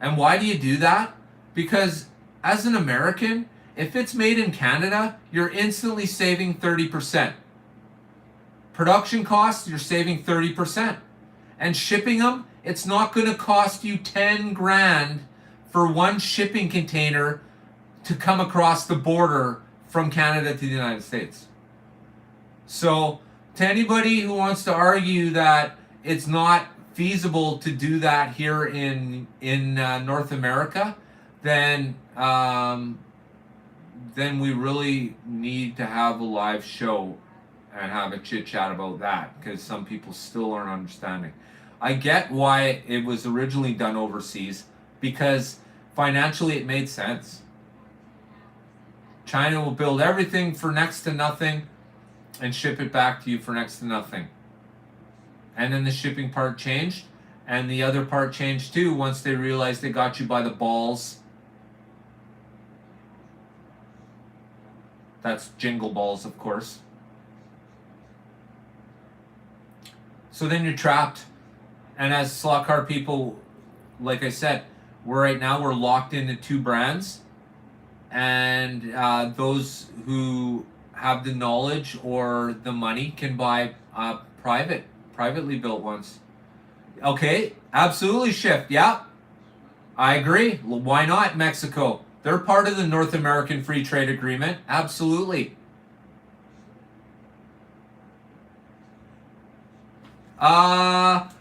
And why do you do that? Because as an American, if it's made in Canada, you're instantly saving 30%. Production costs, you're saving 30%. And shipping them, it's not going to cost you 10 grand for one shipping container to come across the border from Canada to the United States. So, to anybody who wants to argue that it's not feasible to do that here in North America, then we really need to have a live show and have a chit chat about that, because some people still aren't understanding. I get why it was originally done overseas, because financially it made sense. China will build everything for next to nothing and ship it back to you for next to nothing. And then the shipping part changed, and the other part changed too once they realized they got you by the balls. That's jingle balls, of course. So then you're trapped. And as slot car people, like I said, we're locked into two brands. And those who have the knowledge or the money can buy privately built ones. Okay, absolutely, Shift. Yeah, I agree. Why not Mexico? They're part of the North American Free Trade Agreement. Absolutely. Yes,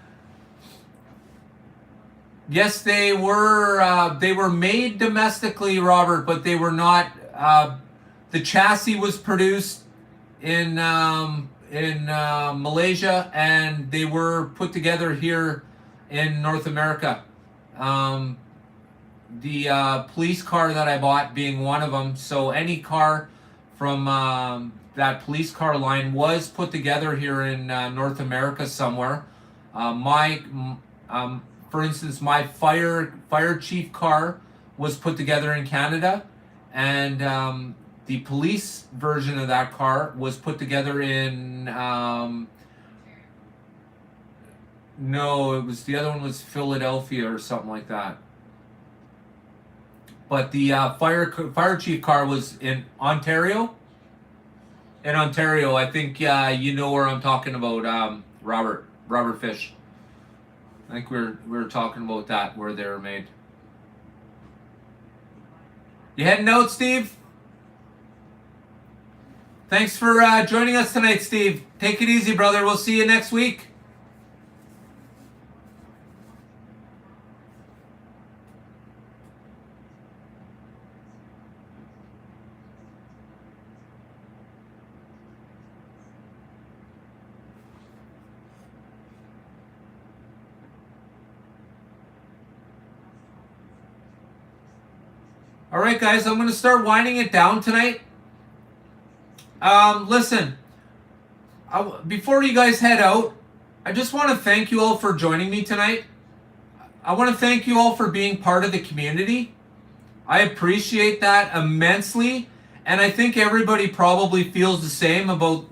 they were made domestically, Robert, but they were not. The chassis was produced in Malaysia, and they were put together here in North America. The police car that I bought being one of them. So any car from that police car line was put together here in North America somewhere. For instance, my fire chief car was put together in Canada, and the police version of that car was put together in no, it was the other one was Philadelphia or something like that. But the fire chief car was in Ontario. In Ontario, I think you know where I'm talking about, Robert Fish. I think we were talking about that, where they were made. You heading out, Steve? Thanks for joining us tonight, Steve. Take it easy, brother. We'll see you next week. All right, guys, I'm going to start winding it down tonight. Listen, before you guys head out, I just want to thank you all for joining me tonight. I want to thank you all for being part of the community. I appreciate that immensely, and I think everybody probably feels the same about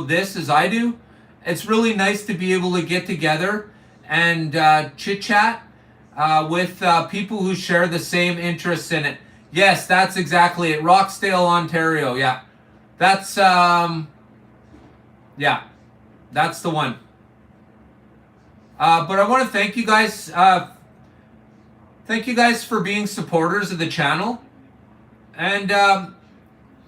this as I do. It's really nice to be able to get together and chit-chat with people who share the same interests in it. Yes, that's exactly it. Roxdale, Ontario. Yeah, that's that's the one. But I want to thank you guys. Thank you guys for being supporters of the channel, and I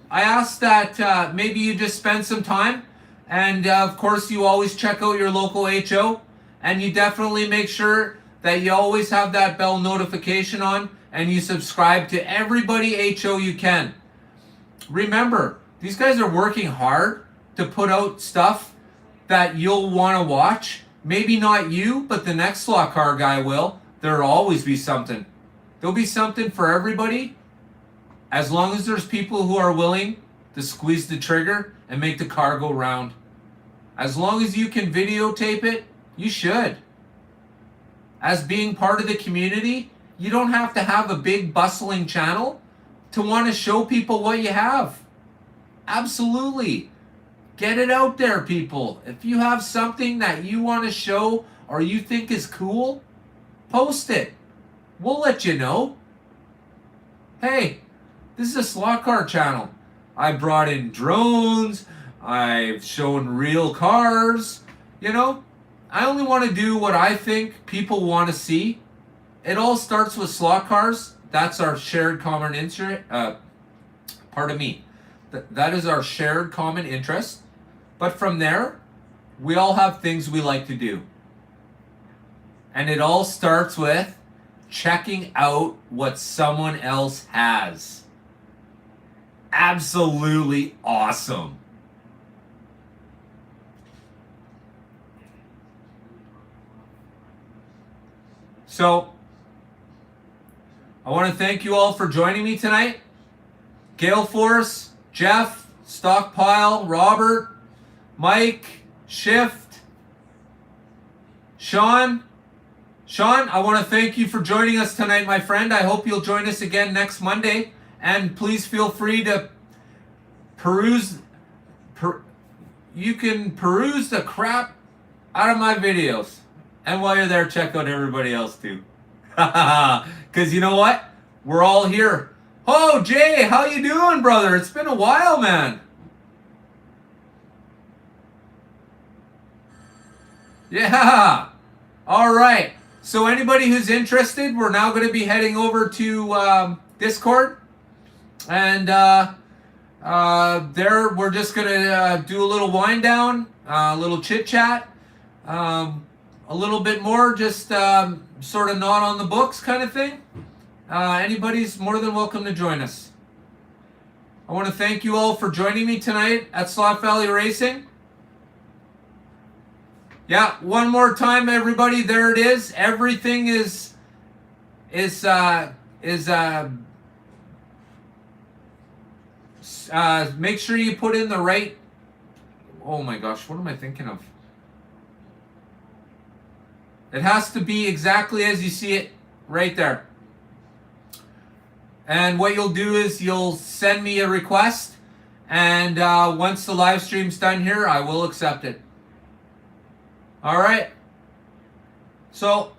ask that maybe you just spend some time, and of course you always check out your local HO, and you definitely make sure that you always have that bell notification on, and you subscribe to everybody HO you can. Remember, these guys are working hard to put out stuff that you'll want to watch. Maybe not you, but the next slot car guy will. There'll always be something. There'll be something for everybody, as long as there's people who are willing to squeeze the trigger and make the car go round. As long as you can videotape it, you should. As being part of the community, you don't have to have a big bustling channel to want to show people what you have. Absolutely. Get it out there, people. If you have something that you want to show or you think is cool, post it. We'll let you know. Hey, this is a slot car channel. I brought in drones. I've shown real cars. You know, I only want to do what I think people want to see. It all starts with slot cars. That's our shared common interest. Pardon me. That is our shared common interest. But from there, we all have things we like to do. And it all starts with checking out what someone else has. Absolutely awesome. So, I want to thank you all for joining me tonight. Gale Force, Jeff, Stockpile, Robert, Mike, Shift, Sean. Sean, I want to thank you for joining us tonight, my friend. I hope you'll join us again next Monday. And please feel free to you can peruse the crap out of my videos. And while you're there, check out everybody else too. Because you know what? We're all here. Oh, Jay, how you doing, brother? It's been a while, man. Yeah. All right. So anybody who's interested, we're now going to be heading over to Discord, and there we're just gonna do a little wind down, a little chit chat, a little bit more, just sort of not on the books kind of thing. Anybody's more than welcome to join us. I want to thank you all for joining me tonight at Slot Valley Racing. Yeah, one more time, everybody. There it is. Everything is make sure you put in the right. Oh my gosh, what am I thinking of? It has to be exactly as you see it right there. And what you'll do is you'll send me a request, and once the live stream's done here, I will accept it. All right. So